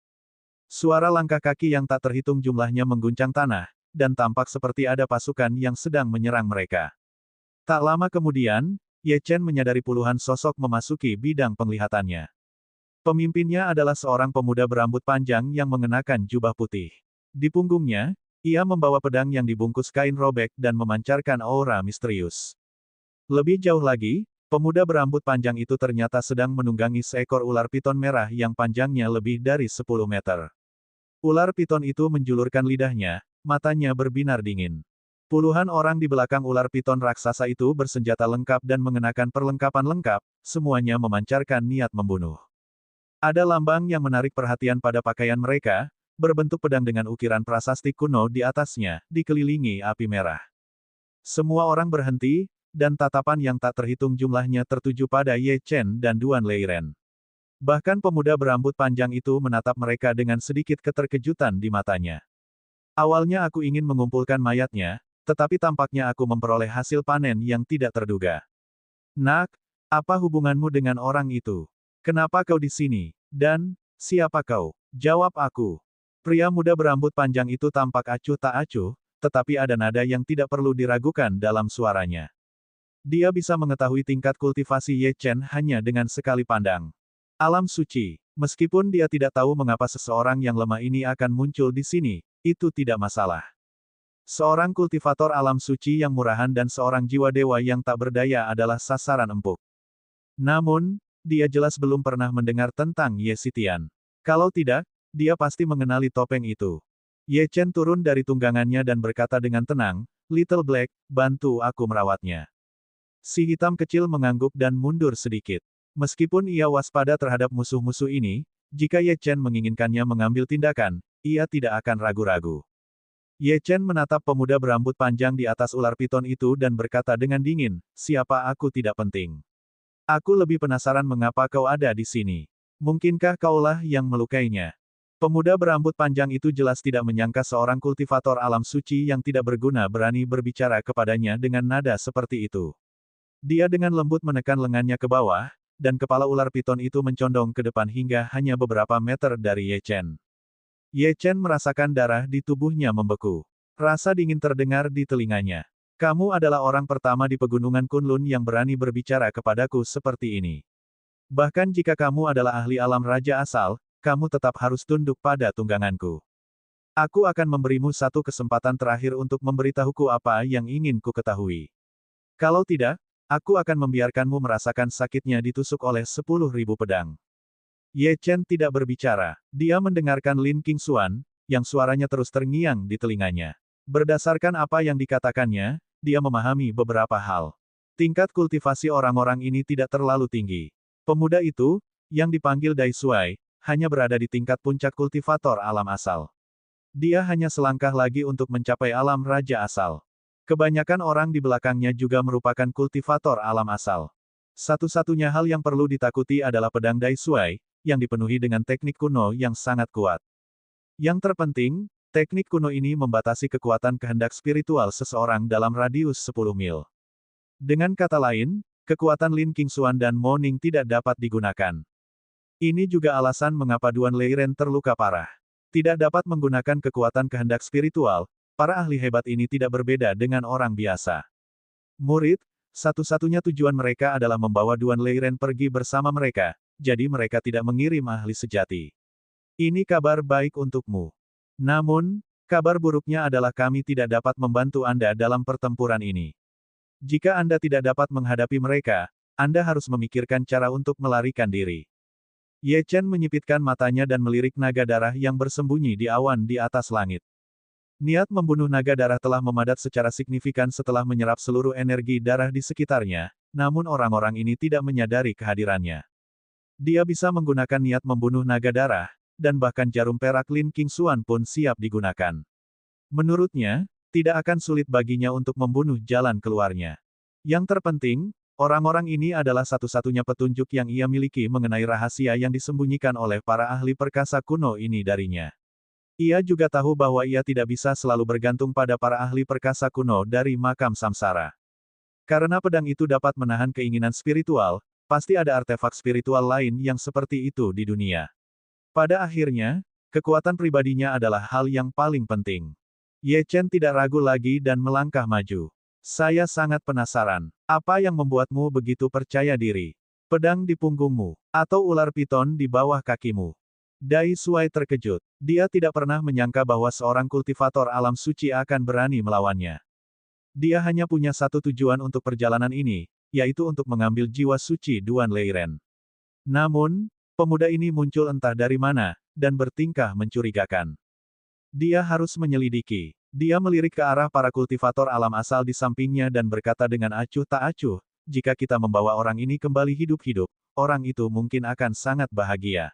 Suara langkah kaki yang tak terhitung jumlahnya mengguncang tanah, dan tampak seperti ada pasukan yang sedang menyerang mereka. Tak lama kemudian, Ye Chen menyadari puluhan sosok memasuki bidang penglihatannya. Pemimpinnya adalah seorang pemuda berambut panjang yang mengenakan jubah putih. Di punggungnya, ia membawa pedang yang dibungkus kain robek dan memancarkan aura misterius. Lebih jauh lagi, Pemuda berambut panjang itu ternyata sedang menunggangi seekor ular piton merah yang panjangnya lebih dari 10 meter. Ular piton itu menjulurkan lidahnya, matanya berbinar dingin. Puluhan orang di belakang ular piton raksasa itu bersenjata lengkap dan mengenakan perlengkapan lengkap, semuanya memancarkan niat membunuh. Ada lambang yang menarik perhatian pada pakaian mereka, berbentuk pedang dengan ukiran prasasti kuno di atasnya, dikelilingi api merah. Semua orang berhenti, dan tatapan yang tak terhitung jumlahnya tertuju pada Ye Chen dan Duan Leiren. Bahkan pemuda berambut panjang itu menatap mereka dengan sedikit keterkejutan di matanya. Awalnya aku ingin mengumpulkan mayatnya, tetapi tampaknya aku memperoleh hasil panen yang tidak terduga. Nak, apa hubunganmu dengan orang itu? Kenapa kau di sini? Dan, siapa kau? Jawab aku. Pria muda berambut panjang itu tampak acuh tak acuh, tetapi ada nada yang tidak perlu diragukan dalam suaranya. Dia bisa mengetahui tingkat kultivasi Ye Chen hanya dengan sekali pandang. Alam suci. Meskipun dia tidak tahu mengapa seseorang yang lemah ini akan muncul di sini, itu tidak masalah. Seorang kultivator alam suci yang murahan dan seorang jiwa dewa yang tak berdaya adalah sasaran empuk. Namun, dia jelas belum pernah mendengar tentang Ye Xitian. Kalau tidak, dia pasti mengenali topeng itu. Ye Chen turun dari tunggangannya dan berkata dengan tenang, "Little Black, bantu aku merawatnya." Si hitam kecil mengangguk dan mundur sedikit. Meskipun ia waspada terhadap musuh-musuh ini, jika Ye Chen menginginkannya mengambil tindakan, ia tidak akan ragu-ragu. Ye Chen menatap pemuda berambut panjang di atas ular piton itu dan berkata dengan dingin, "Siapa aku tidak penting. Aku lebih penasaran mengapa kau ada di sini. Mungkinkah kaulah yang melukainya?" Pemuda berambut panjang itu jelas tidak menyangka seorang kultivator alam suci yang tidak berguna berani berbicara kepadanya dengan nada seperti itu. Dia dengan lembut menekan lengannya ke bawah, dan kepala ular piton itu mencondong ke depan hingga hanya beberapa meter dari Ye Chen. Ye Chen merasakan darah di tubuhnya membeku. Rasa dingin terdengar di telinganya. "Kamu adalah orang pertama di pegunungan Kunlun yang berani berbicara kepadaku seperti ini. Bahkan jika kamu adalah ahli alam raja asal, kamu tetap harus tunduk pada tungganganku. Aku akan memberimu satu kesempatan terakhir untuk memberitahuku apa yang ingin ku ketahui. Kalau tidak, aku akan membiarkanmu merasakan sakitnya ditusuk oleh 10.000 pedang." Ye Chen tidak berbicara. Dia mendengarkan Lin Qingxuan, yang suaranya terus terngiang di telinganya. Berdasarkan apa yang dikatakannya, dia memahami beberapa hal. Tingkat kultivasi orang-orang ini tidak terlalu tinggi. Pemuda itu, yang dipanggil Dai Suai, hanya berada di tingkat puncak kultivator alam asal. Dia hanya selangkah lagi untuk mencapai alam raja asal. Kebanyakan orang di belakangnya juga merupakan kultivator alam asal. Satu-satunya hal yang perlu ditakuti adalah pedang Dai Suai, yang dipenuhi dengan teknik kuno yang sangat kuat. Yang terpenting, teknik kuno ini membatasi kekuatan kehendak spiritual seseorang dalam radius 10 mil. Dengan kata lain, kekuatan Lin Qingxuan dan Mo Ning tidak dapat digunakan. Ini juga alasan mengapa Duan Leiren terluka parah. Tidak dapat menggunakan kekuatan kehendak spiritual, para ahli hebat ini tidak berbeda dengan orang biasa. Murid, satu-satunya tujuan mereka adalah membawa Duan Leiren pergi bersama mereka, jadi mereka tidak mengirim ahli sejati. Ini kabar baik untukmu. Namun, kabar buruknya adalah kami tidak dapat membantu Anda dalam pertempuran ini. Jika Anda tidak dapat menghadapi mereka, Anda harus memikirkan cara untuk melarikan diri. Ye Chen menyipitkan matanya dan melirik naga darah yang bersembunyi di awan di atas langit. Niat membunuh naga darah telah memadat secara signifikan setelah menyerap seluruh energi darah di sekitarnya, namun orang-orang ini tidak menyadari kehadirannya. Dia bisa menggunakan niat membunuh naga darah, dan bahkan jarum perak Lin Qingxuan pun siap digunakan. Menurutnya, tidak akan sulit baginya untuk membunuh jalan keluarnya. Yang terpenting, orang-orang ini adalah satu-satunya petunjuk yang ia miliki mengenai rahasia yang disembunyikan oleh para ahli perkasa kuno ini darinya. Ia juga tahu bahwa ia tidak bisa selalu bergantung pada para ahli perkasa kuno dari makam samsara. Karena pedang itu dapat menahan keinginan spiritual, pasti ada artefak spiritual lain yang seperti itu di dunia. Pada akhirnya, kekuatan pribadinya adalah hal yang paling penting. Ye Chen tidak ragu lagi dan melangkah maju. "Saya sangat penasaran. Apa yang membuatmu begitu percaya diri? Pedang di punggungmu, atau ular piton di bawah kakimu?" Dai Suai terkejut. Dia tidak pernah menyangka bahwa seorang kultivator alam suci akan berani melawannya. Dia hanya punya satu tujuan untuk perjalanan ini, yaitu untuk mengambil jiwa suci Duan Leiren. Namun, pemuda ini muncul entah dari mana, dan bertingkah mencurigakan. Dia harus menyelidiki. Dia melirik ke arah para kultivator alam asal di sampingnya dan berkata dengan acuh tak acuh, jika kita membawa orang ini kembali hidup-hidup, orang itu mungkin akan sangat bahagia.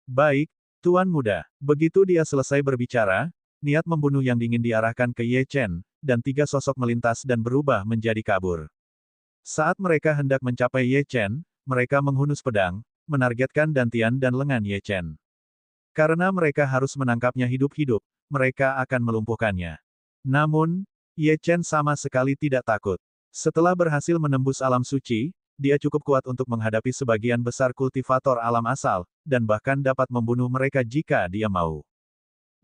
Baik, Tuan Muda. Begitu dia selesai berbicara, niat membunuh yang dingin diarahkan ke Ye Chen, dan tiga sosok melintas dan berubah menjadi kabur. Saat mereka hendak mencapai Ye Chen, mereka menghunus pedang, menargetkan dantian dan lengan Ye Chen. Karena mereka harus menangkapnya hidup-hidup, mereka akan melumpuhkannya. Namun, Ye Chen sama sekali tidak takut. Setelah berhasil menembus alam suci, dia cukup kuat untuk menghadapi sebagian besar kultivator alam asal, dan bahkan dapat membunuh mereka jika dia mau.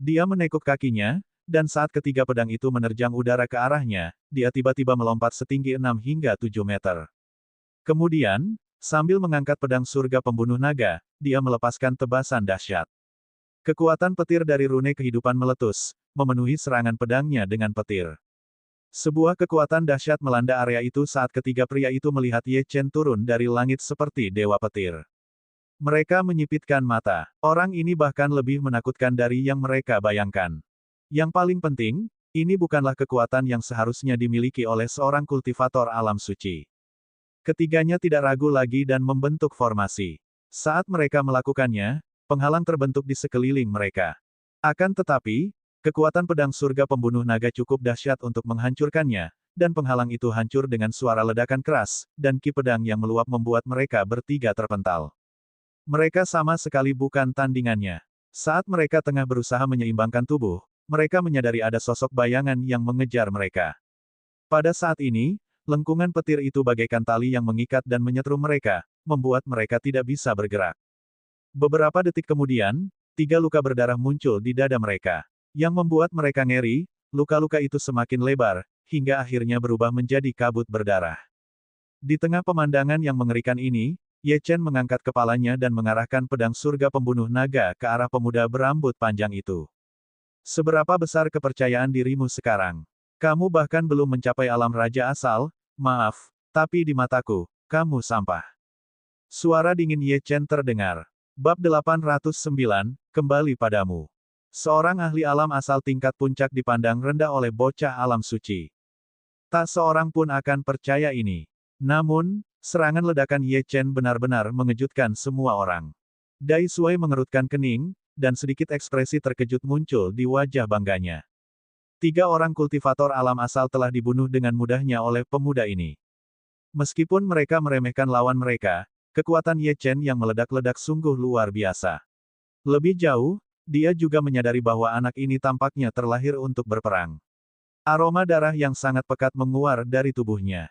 Dia menekuk kakinya, dan saat ketiga pedang itu menerjang udara ke arahnya, dia tiba-tiba melompat setinggi 6 hingga 7 meter. Kemudian, sambil mengangkat pedang surga pembunuh naga, dia melepaskan tebasan dahsyat. Kekuatan petir dari rune kehidupan meletus, memenuhi serangan pedangnya dengan petir. Sebuah kekuatan dahsyat melanda area itu saat ketiga pria itu melihat Ye Chen turun dari langit seperti dewa petir. Mereka menyipitkan mata. Orang ini bahkan lebih menakutkan dari yang mereka bayangkan. Yang paling penting, ini bukanlah kekuatan yang seharusnya dimiliki oleh seorang kultivator alam suci. Ketiganya tidak ragu lagi dan membentuk formasi. Saat mereka melakukannya, penghalang terbentuk di sekeliling mereka. Akan tetapi, kekuatan pedang surga pembunuh naga cukup dahsyat untuk menghancurkannya, dan penghalang itu hancur dengan suara ledakan keras, dan ki pedang yang meluap membuat mereka bertiga terpental. Mereka sama sekali bukan tandingannya. Saat mereka tengah berusaha menyeimbangkan tubuh, mereka menyadari ada sosok bayangan yang mengejar mereka. Pada saat ini, lengkungan petir itu bagaikan tali yang mengikat dan menyetrum mereka, membuat mereka tidak bisa bergerak. Beberapa detik kemudian, 3 luka berdarah muncul di dada mereka. Yang membuat mereka ngeri, luka-luka itu semakin lebar, hingga akhirnya berubah menjadi kabut berdarah. Di tengah pemandangan yang mengerikan ini, Ye Chen mengangkat kepalanya dan mengarahkan pedang surga pembunuh naga ke arah pemuda berambut panjang itu. Seberapa besar kepercayaan dirimu sekarang? Kamu bahkan belum mencapai alam raja asal, maaf, tapi di mataku, kamu sampah. Suara dingin Ye Chen terdengar. Bab 809, kembali padamu. Seorang ahli alam asal tingkat puncak dipandang rendah oleh bocah alam suci. Tak seorang pun akan percaya ini. Namun, serangan ledakan Ye Chen benar-benar mengejutkan semua orang. Dai Sui mengerutkan kening, dan sedikit ekspresi terkejut muncul di wajah bangganya. 3 orang kultivator alam asal telah dibunuh dengan mudahnya oleh pemuda ini. Meskipun mereka meremehkan lawan mereka, kekuatan Ye Chen yang meledak-ledak sungguh luar biasa. Lebih jauh, dia juga menyadari bahwa anak ini tampaknya terlahir untuk berperang. Aroma darah yang sangat pekat menguar dari tubuhnya.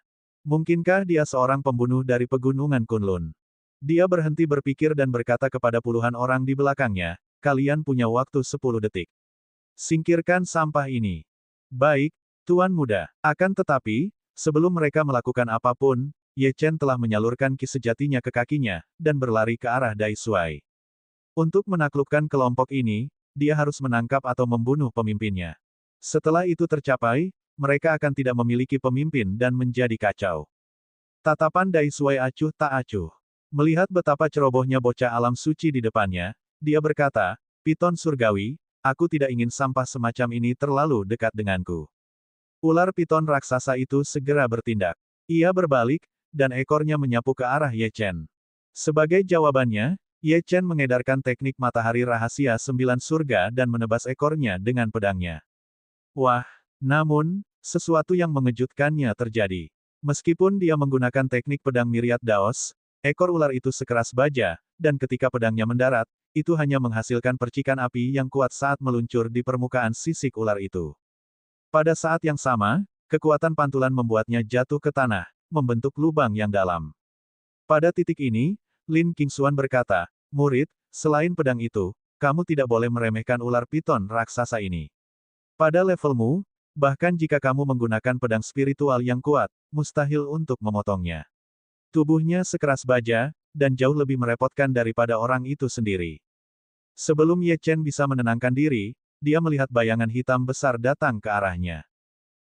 Mungkinkah dia seorang pembunuh dari pegunungan Kunlun? Dia berhenti berpikir dan berkata kepada puluhan orang di belakangnya, kalian punya waktu 10 detik. Singkirkan sampah ini. Baik, Tuan Muda. Akan tetapi, sebelum mereka melakukan apapun, Ye Chen telah menyalurkan ki sejatinya ke kakinya, dan berlari ke arah Dai Sui. Untuk menaklukkan kelompok ini, dia harus menangkap atau membunuh pemimpinnya. Setelah itu tercapai, mereka akan tidak memiliki pemimpin dan menjadi kacau. Tatapan Dai Sui acuh tak acuh. Melihat betapa cerobohnya bocah alam suci di depannya, dia berkata, Piton Surgawi, aku tidak ingin sampah semacam ini terlalu dekat denganku. Ular piton raksasa itu segera bertindak. Ia berbalik, dan ekornya menyapu ke arah Ye Chen. Sebagai jawabannya, Ye Chen mengedarkan teknik matahari rahasia 9 surga dan menebas ekornya dengan pedangnya. Wah, namun, sesuatu yang mengejutkannya terjadi. Meskipun dia menggunakan teknik pedang Myriad Daos, ekor ular itu sekeras baja, dan ketika pedangnya mendarat, itu hanya menghasilkan percikan api yang kuat saat meluncur di permukaan sisik ular itu. Pada saat yang sama, kekuatan pantulan membuatnya jatuh ke tanah, membentuk lubang yang dalam. Pada titik ini, Lin Qingxuan berkata, murid, selain pedang itu, kamu tidak boleh meremehkan ular piton raksasa ini. Pada levelmu, bahkan jika kamu menggunakan pedang spiritual yang kuat, mustahil untuk memotongnya. Tubuhnya sekeras baja, dan jauh lebih merepotkan daripada orang itu sendiri. Sebelum Ye Chen bisa menenangkan diri, dia melihat bayangan hitam besar datang ke arahnya.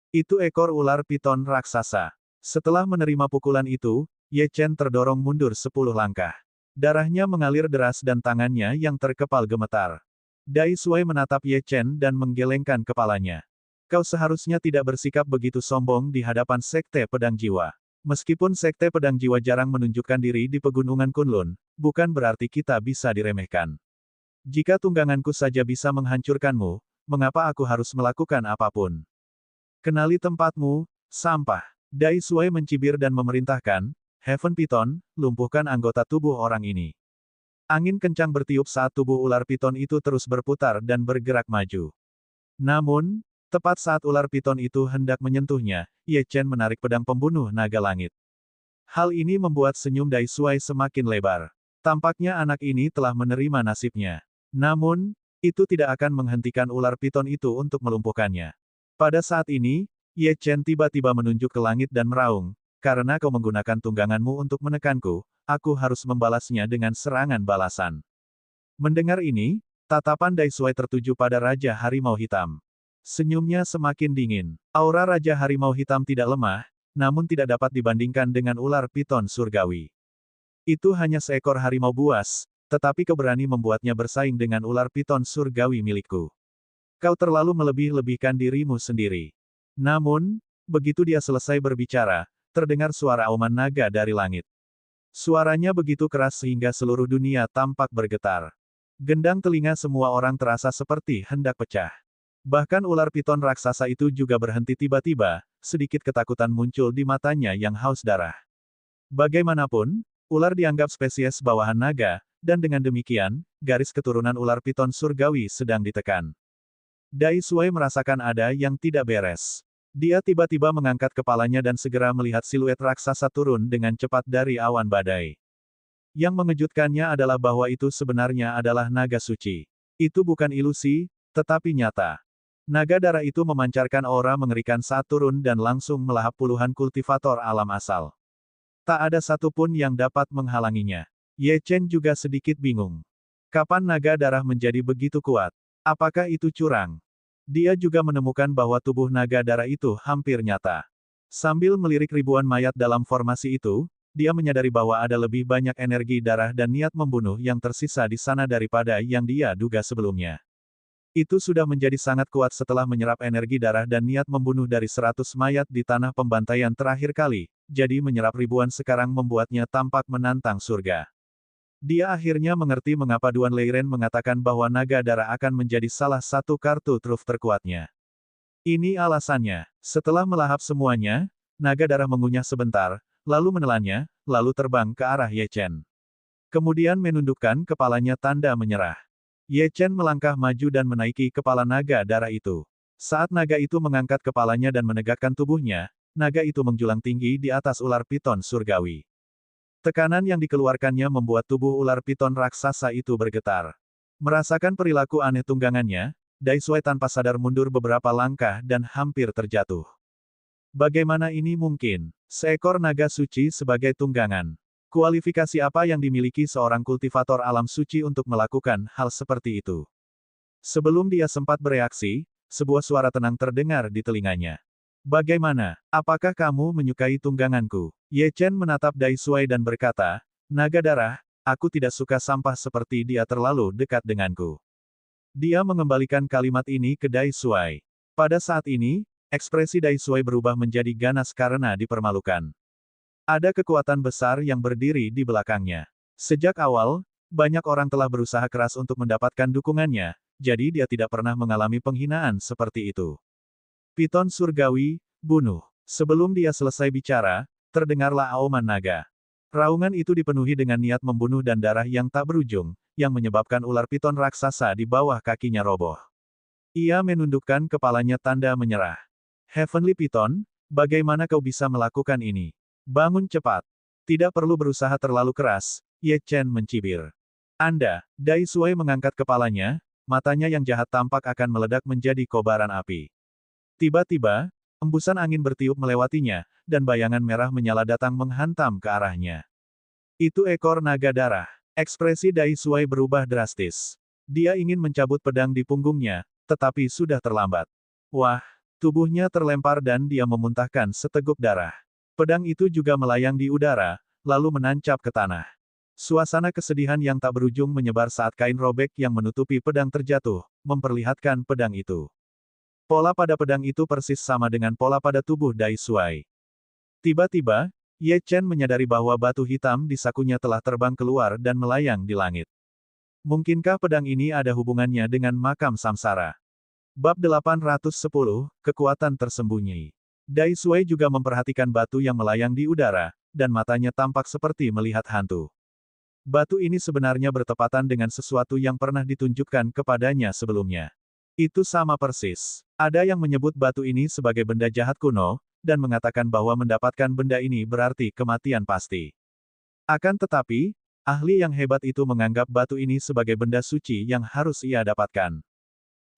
Itu ekor ular piton raksasa. Setelah menerima pukulan itu, Ye Chen terdorong mundur 10 langkah. Darahnya mengalir deras dan tangannya yang terkepal gemetar. Dai Shuai menatap Ye Chen dan menggelengkan kepalanya. Kau seharusnya tidak bersikap begitu sombong di hadapan Sekte Pedang Jiwa. Meskipun Sekte Pedang Jiwa jarang menunjukkan diri di Pegunungan Kunlun, bukan berarti kita bisa diremehkan. Jika tungganganku saja bisa menghancurkanmu, mengapa aku harus melakukan apapun? Kenali tempatmu, sampah. Dai Shuai mencibir dan memerintahkan, Heaven Piton, lumpuhkan anggota tubuh orang ini. Angin kencang bertiup saat tubuh ular piton itu terus berputar dan bergerak maju. Namun, tepat saat ular piton itu hendak menyentuhnya, Ye Chen menarik pedang pembunuh naga langit. Hal ini membuat senyum Dai Shuai semakin lebar. Tampaknya anak ini telah menerima nasibnya. Namun, itu tidak akan menghentikan ular piton itu untuk melumpuhkannya. Pada saat ini, Ye Chen tiba-tiba menunjuk ke langit dan meraung, karena kau menggunakan tungganganmu untuk menekanku, aku harus membalasnya dengan serangan balasan. Mendengar ini, tatapan Dai Shuai tertuju pada Raja Harimau Hitam. Senyumnya semakin dingin. Aura Raja Harimau Hitam tidak lemah, namun tidak dapat dibandingkan dengan ular piton surgawi. Itu hanya seekor harimau buas, tetapi kau berani membuatnya bersaing dengan ular piton surgawi milikku. Kau terlalu melebih-lebihkan dirimu sendiri. Namun, begitu dia selesai berbicara, terdengar suara auman naga dari langit. Suaranya begitu keras sehingga seluruh dunia tampak bergetar. Gendang telinga semua orang terasa seperti hendak pecah. Bahkan ular piton raksasa itu juga berhenti tiba-tiba, sedikit ketakutan muncul di matanya yang haus darah. Bagaimanapun, ular dianggap spesies bawahan naga, dan dengan demikian, garis keturunan ular piton surgawi sedang ditekan. Dai Shuai merasakan ada yang tidak beres. Dia tiba-tiba mengangkat kepalanya dan segera melihat siluet raksasa turun dengan cepat dari awan badai. Yang mengejutkannya adalah bahwa itu sebenarnya adalah naga suci. Itu bukan ilusi, tetapi nyata. Naga darah itu memancarkan aura mengerikan saat turun dan langsung melahap puluhan kultivator alam asal. Tak ada satupun yang dapat menghalanginya. Ye Chen juga sedikit bingung. Kapan naga darah menjadi begitu kuat? Apakah itu curang? Dia juga menemukan bahwa tubuh naga darah itu hampir nyata. Sambil melirik ribuan mayat dalam formasi itu, dia menyadari bahwa ada lebih banyak energi darah dan niat membunuh yang tersisa di sana daripada yang dia duga sebelumnya. Itu sudah menjadi sangat kuat setelah menyerap energi darah dan niat membunuh dari 100 mayat di tanah pembantaian terakhir kali, jadi menyerap ribuan sekarang membuatnya tampak menantang surga. Dia akhirnya mengerti mengapa Duan Leiren mengatakan bahwa naga darah akan menjadi salah satu kartu truf terkuatnya. Ini alasannya. Setelah melahap semuanya, naga darah mengunyah sebentar, lalu menelannya, lalu terbang ke arah Ye Chen. Kemudian menundukkan kepalanya tanda menyerah. Ye Chen melangkah maju dan menaiki kepala naga darah itu. Saat naga itu mengangkat kepalanya dan menegakkan tubuhnya, naga itu menjulang tinggi di atas ular piton surgawi. Tekanan yang dikeluarkannya membuat tubuh ular piton raksasa itu bergetar. Merasakan perilaku aneh tunggangannya, Dai Shuai tanpa sadar mundur beberapa langkah dan hampir terjatuh. Bagaimana ini mungkin? Seekor naga suci sebagai tunggangan. Kualifikasi apa yang dimiliki seorang kultivator alam suci untuk melakukan hal seperti itu? Sebelum dia sempat bereaksi, sebuah suara tenang terdengar di telinganya. Bagaimana? Apakah kamu menyukai tungganganku? Ye Chen menatap Dai Shuai dan berkata, naga darah, aku tidak suka sampah seperti dia terlalu dekat denganku. Dia mengembalikan kalimat ini ke Dai Shuai. Pada saat ini, ekspresi Dai Shuai berubah menjadi ganas karena dipermalukan. Ada kekuatan besar yang berdiri di belakangnya. Sejak awal, banyak orang telah berusaha keras untuk mendapatkan dukungannya, jadi dia tidak pernah mengalami penghinaan seperti itu. Piton surgawi, bunuh. Sebelum dia selesai bicara, terdengarlah auman naga. Raungan itu dipenuhi dengan niat membunuh dan darah yang tak berujung, yang menyebabkan ular piton raksasa di bawah kakinya roboh. Ia menundukkan kepalanya tanda menyerah. Heavenly Piton, bagaimana kau bisa melakukan ini? Bangun cepat. Tidak perlu berusaha terlalu keras, Ye Chen mencibir. Anda, Dai Shuai mengangkat kepalanya, matanya yang jahat tampak akan meledak menjadi kobaran api. Tiba-tiba, embusan angin bertiup melewatinya, dan bayangan merah menyala datang menghantam ke arahnya. Itu ekor naga darah. Ekspresi Dai Shuai berubah drastis. Dia ingin mencabut pedang di punggungnya, tetapi sudah terlambat. Wah, tubuhnya terlempar dan dia memuntahkan seteguk darah. Pedang itu juga melayang di udara, lalu menancap ke tanah. Suasana kesedihan yang tak berujung menyebar saat kain robek yang menutupi pedang terjatuh, memperlihatkan pedang itu. Pola pada pedang itu persis sama dengan pola pada tubuh Dai Suai. Tiba-tiba, Ye Chen menyadari bahwa batu hitam di sakunya telah terbang keluar dan melayang di langit. Mungkinkah pedang ini ada hubungannya dengan makam samsara? Bab 810, Kekuatan Tersembunyi. Dai Suai juga memperhatikan batu yang melayang di udara, dan matanya tampak seperti melihat hantu. Batu ini sebenarnya bertepatan dengan sesuatu yang pernah ditunjukkan kepadanya sebelumnya. Itu sama persis. Ada yang menyebut batu ini sebagai benda jahat kuno, dan mengatakan bahwa mendapatkan benda ini berarti kematian pasti. Akan tetapi, ahli yang hebat itu menganggap batu ini sebagai benda suci yang harus ia dapatkan.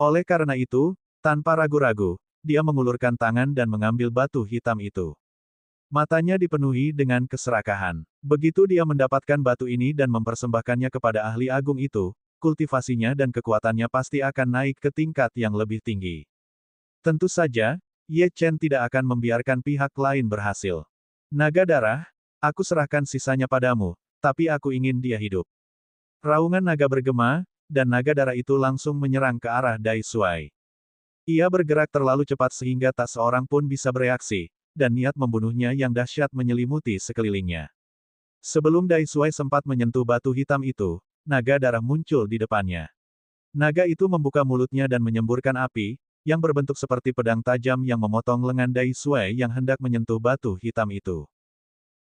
Oleh karena itu, tanpa ragu-ragu, dia mengulurkan tangan dan mengambil batu hitam itu. Matanya dipenuhi dengan keserakahan. Begitu dia mendapatkan batu ini dan mempersembahkannya kepada ahli agung itu, kultivasinya dan kekuatannya pasti akan naik ke tingkat yang lebih tinggi. Tentu saja, Ye Chen tidak akan membiarkan pihak lain berhasil. Naga darah, aku serahkan sisanya padamu, tapi aku ingin dia hidup. Raungan naga bergema, dan naga darah itu langsung menyerang ke arah Dai Suai. Ia bergerak terlalu cepat sehingga tak seorang pun bisa bereaksi, dan niat membunuhnya yang dahsyat menyelimuti sekelilingnya. Sebelum Dai Suai sempat menyentuh batu hitam itu, naga darah muncul di depannya. Naga itu membuka mulutnya dan menyemburkan api, yang berbentuk seperti pedang tajam yang memotong lengan Dai Suai yang hendak menyentuh batu hitam itu.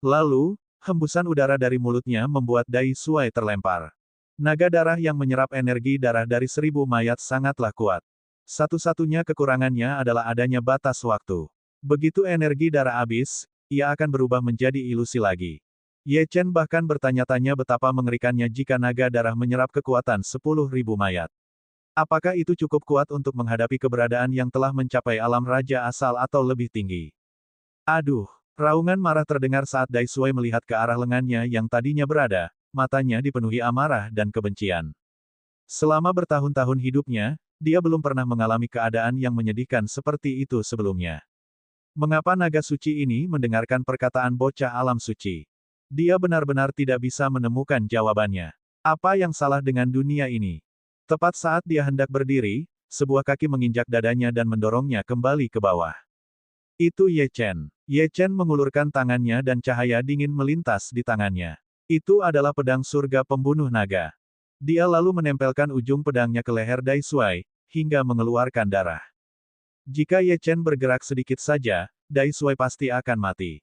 Lalu, hembusan udara dari mulutnya membuat Dai Suai terlempar. Naga darah yang menyerap energi darah dari 1000 mayat sangatlah kuat. Satu-satunya kekurangannya adalah adanya batas waktu. Begitu energi darah habis, ia akan berubah menjadi ilusi lagi. Ye Chen bahkan bertanya-tanya betapa mengerikannya jika naga darah menyerap kekuatan 10.000 mayat. Apakah itu cukup kuat untuk menghadapi keberadaan yang telah mencapai alam raja asal atau lebih tinggi? Aduh! Raungan marah terdengar saat Dai Suai melihat ke arah lengannya yang tadinya berada, matanya dipenuhi amarah dan kebencian. Selama bertahun-tahun hidupnya, dia belum pernah mengalami keadaan yang menyedihkan seperti itu sebelumnya. Mengapa naga suci ini mendengarkan perkataan bocah alam suci? Dia benar-benar tidak bisa menemukan jawabannya. Apa yang salah dengan dunia ini? Tepat saat dia hendak berdiri, sebuah kaki menginjak dadanya dan mendorongnya kembali ke bawah. Itu Ye Chen. Ye Chen mengulurkan tangannya dan cahaya dingin melintas di tangannya. Itu adalah pedang surga pembunuh naga. Dia lalu menempelkan ujung pedangnya ke leher Dai Suai, hingga mengeluarkan darah. Jika Ye Chen bergerak sedikit saja, Dai Suai pasti akan mati.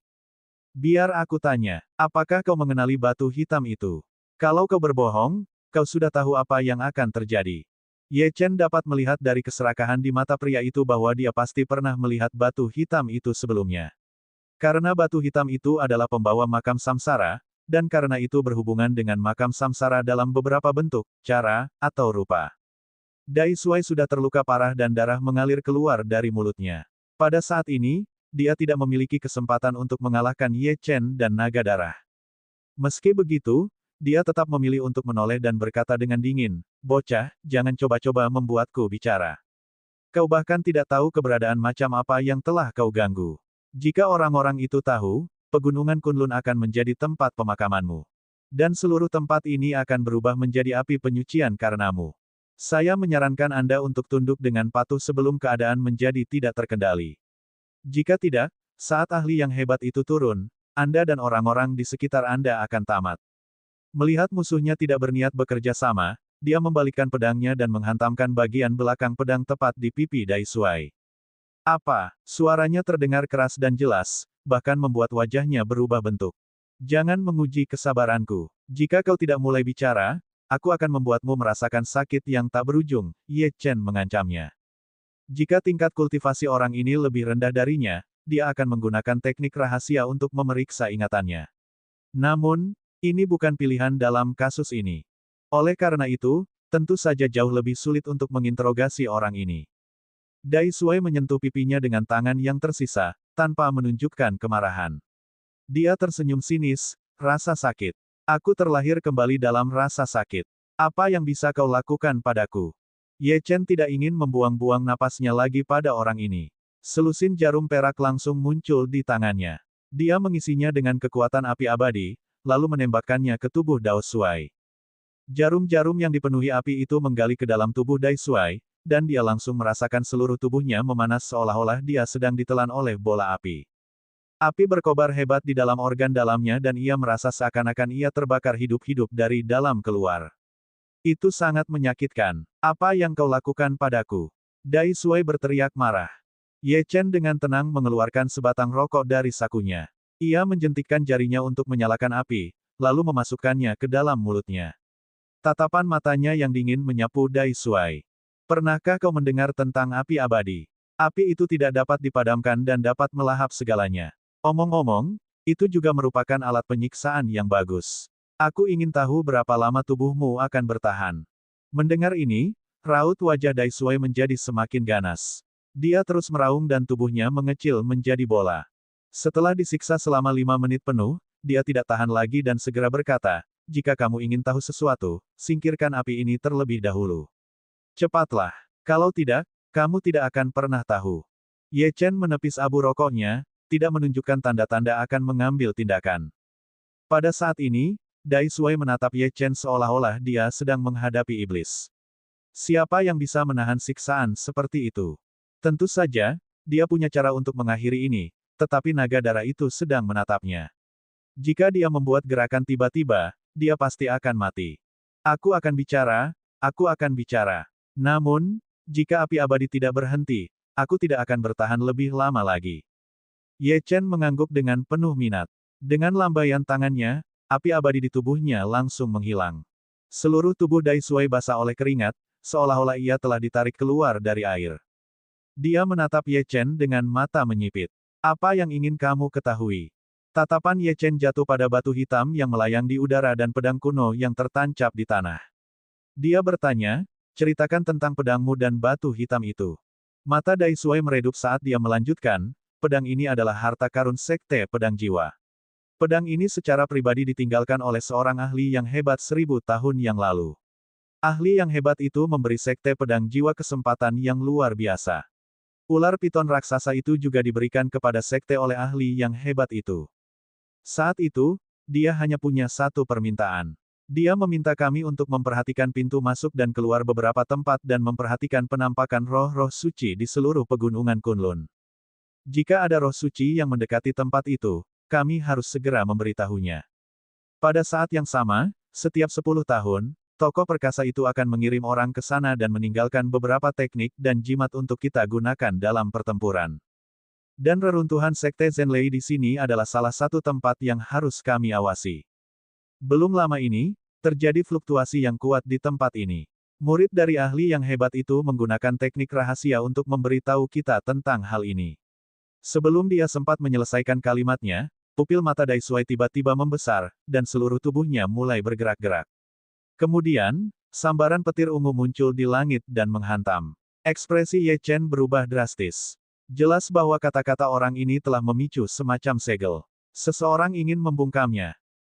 Biar aku tanya, apakah kau mengenali batu hitam itu? Kalau kau berbohong, kau sudah tahu apa yang akan terjadi. Ye Chen dapat melihat dari keserakahan di mata pria itu bahwa dia pasti pernah melihat batu hitam itu sebelumnya. Karena batu hitam itu adalah pembawa makam samsara, dan karena itu berhubungan dengan makam samsara dalam beberapa bentuk, cara, atau rupa. Dai Suai sudah terluka parah dan darah mengalir keluar dari mulutnya. Pada saat ini, dia tidak memiliki kesempatan untuk mengalahkan Ye Chen dan naga darah. Meski begitu, dia tetap memilih untuk menoleh dan berkata dengan dingin, "Bocah, jangan coba-coba membuatku bicara. Kau bahkan tidak tahu keberadaan macam apa yang telah kau ganggu. Jika orang-orang itu tahu, pegunungan Kunlun akan menjadi tempat pemakamanmu. Dan seluruh tempat ini akan berubah menjadi api penyucian karenamu. Saya menyarankan Anda untuk tunduk dengan patuh sebelum keadaan menjadi tidak terkendali. Jika tidak, saat ahli yang hebat itu turun, Anda dan orang-orang di sekitar Anda akan tamat." Melihat musuhnya tidak berniat bekerja sama, dia membalikkan pedangnya dan menghantamkan bagian belakang pedang tepat di pipi Dai Suai. Apa? Suaranya terdengar keras dan jelas, bahkan membuat wajahnya berubah bentuk. "Jangan menguji kesabaranku. Jika kau tidak mulai bicara, aku akan membuatmu merasakan sakit yang tak berujung," Ye Chen mengancamnya. Jika tingkat kultivasi orang ini lebih rendah darinya, dia akan menggunakan teknik rahasia untuk memeriksa ingatannya. Namun, ini bukan pilihan dalam kasus ini. Oleh karena itu, tentu saja jauh lebih sulit untuk menginterogasi orang ini. Dai Suai menyentuh pipinya dengan tangan yang tersisa, tanpa menunjukkan kemarahan. Dia tersenyum sinis, rasa sakit. "Aku terlahir kembali dalam rasa sakit. Apa yang bisa kau lakukan padaku?" Ye Chen tidak ingin membuang-buang napasnya lagi pada orang ini. Selusin jarum perak langsung muncul di tangannya. Dia mengisinya dengan kekuatan api abadi, lalu menembakkannya ke tubuh Dao Shuai. Jarum-jarum yang dipenuhi api itu menggali ke dalam tubuh Dai Shuai, dan dia langsung merasakan seluruh tubuhnya memanas seolah-olah dia sedang ditelan oleh bola api. Api berkobar hebat di dalam organ dalamnya dan ia merasa seakan-akan ia terbakar hidup-hidup dari dalam keluar. Itu sangat menyakitkan. Apa yang kau lakukan padaku? Dai Shuai berteriak marah. Ye Chen dengan tenang mengeluarkan sebatang rokok dari sakunya. Ia menjentikkan jarinya untuk menyalakan api, lalu memasukkannya ke dalam mulutnya. Tatapan matanya yang dingin menyapu Dai Shuai. Pernahkah kau mendengar tentang api abadi? Api itu tidak dapat dipadamkan dan dapat melahap segalanya. Omong-omong, itu juga merupakan alat penyiksaan yang bagus. Aku ingin tahu berapa lama tubuhmu akan bertahan. Mendengar ini, raut wajah Dai Shuai menjadi semakin ganas. Dia terus meraung dan tubuhnya mengecil menjadi bola. Setelah disiksa selama 5 menit penuh, dia tidak tahan lagi dan segera berkata, jika kamu ingin tahu sesuatu, singkirkan api ini terlebih dahulu. Cepatlah. Kalau tidak, kamu tidak akan pernah tahu. Ye Chen menepis abu rokoknya, tidak menunjukkan tanda-tanda akan mengambil tindakan. Pada saat ini, Dai Shuai menatap Ye Chen seolah-olah dia sedang menghadapi iblis. Siapa yang bisa menahan siksaan seperti itu? Tentu saja, dia punya cara untuk mengakhiri ini, tetapi naga darah itu sedang menatapnya. Jika dia membuat gerakan tiba-tiba, dia pasti akan mati. Aku akan bicara, aku akan bicara. Namun, jika api abadi tidak berhenti, aku tidak akan bertahan lebih lama lagi. Ye Chen mengangguk dengan penuh minat. Dengan lambaian tangannya, api abadi di tubuhnya langsung menghilang. Seluruh tubuh Dai Shuai basah oleh keringat, seolah-olah ia telah ditarik keluar dari air. Dia menatap Ye Chen dengan mata menyipit. Apa yang ingin kamu ketahui? Tatapan Ye Chen jatuh pada batu hitam yang melayang di udara dan pedang kuno yang tertancap di tanah. Dia bertanya, ceritakan tentang pedangmu dan batu hitam itu. Mata Dai Shuai meredup saat dia melanjutkan, pedang ini adalah harta karun Sekte Pedang Jiwa. Pedang ini secara pribadi ditinggalkan oleh seorang ahli yang hebat 1000 tahun yang lalu. Ahli yang hebat itu memberi Sekte Pedang Jiwa kesempatan yang luar biasa. Ular piton raksasa itu juga diberikan kepada Sekte oleh ahli yang hebat itu. Saat itu, dia hanya punya satu permintaan. Dia meminta kami untuk memperhatikan pintu masuk dan keluar beberapa tempat dan memperhatikan penampakan roh-roh suci di seluruh pegunungan Kunlun. Jika ada roh suci yang mendekati tempat itu, kami harus segera memberitahunya. Pada saat yang sama, setiap 10 tahun, tokoh perkasa itu akan mengirim orang ke sana dan meninggalkan beberapa teknik dan jimat untuk kita gunakan dalam pertempuran. Dan reruntuhan Sekte Zenlei di sini adalah salah satu tempat yang harus kami awasi. Belum lama ini, terjadi fluktuasi yang kuat di tempat ini. Murid dari ahli yang hebat itu menggunakan teknik rahasia untuk memberitahu kita tentang hal ini. Sebelum dia sempat menyelesaikan kalimatnya, pupil mata Dai Shuai tiba-tiba membesar, dan seluruh tubuhnya mulai bergerak-gerak. Kemudian, sambaran petir ungu muncul di langit dan menghantam. Ekspresi Ye Chen berubah drastis. Jelas bahwa kata-kata orang ini telah memicu semacam segel. Seseorang ingin membungkamnya.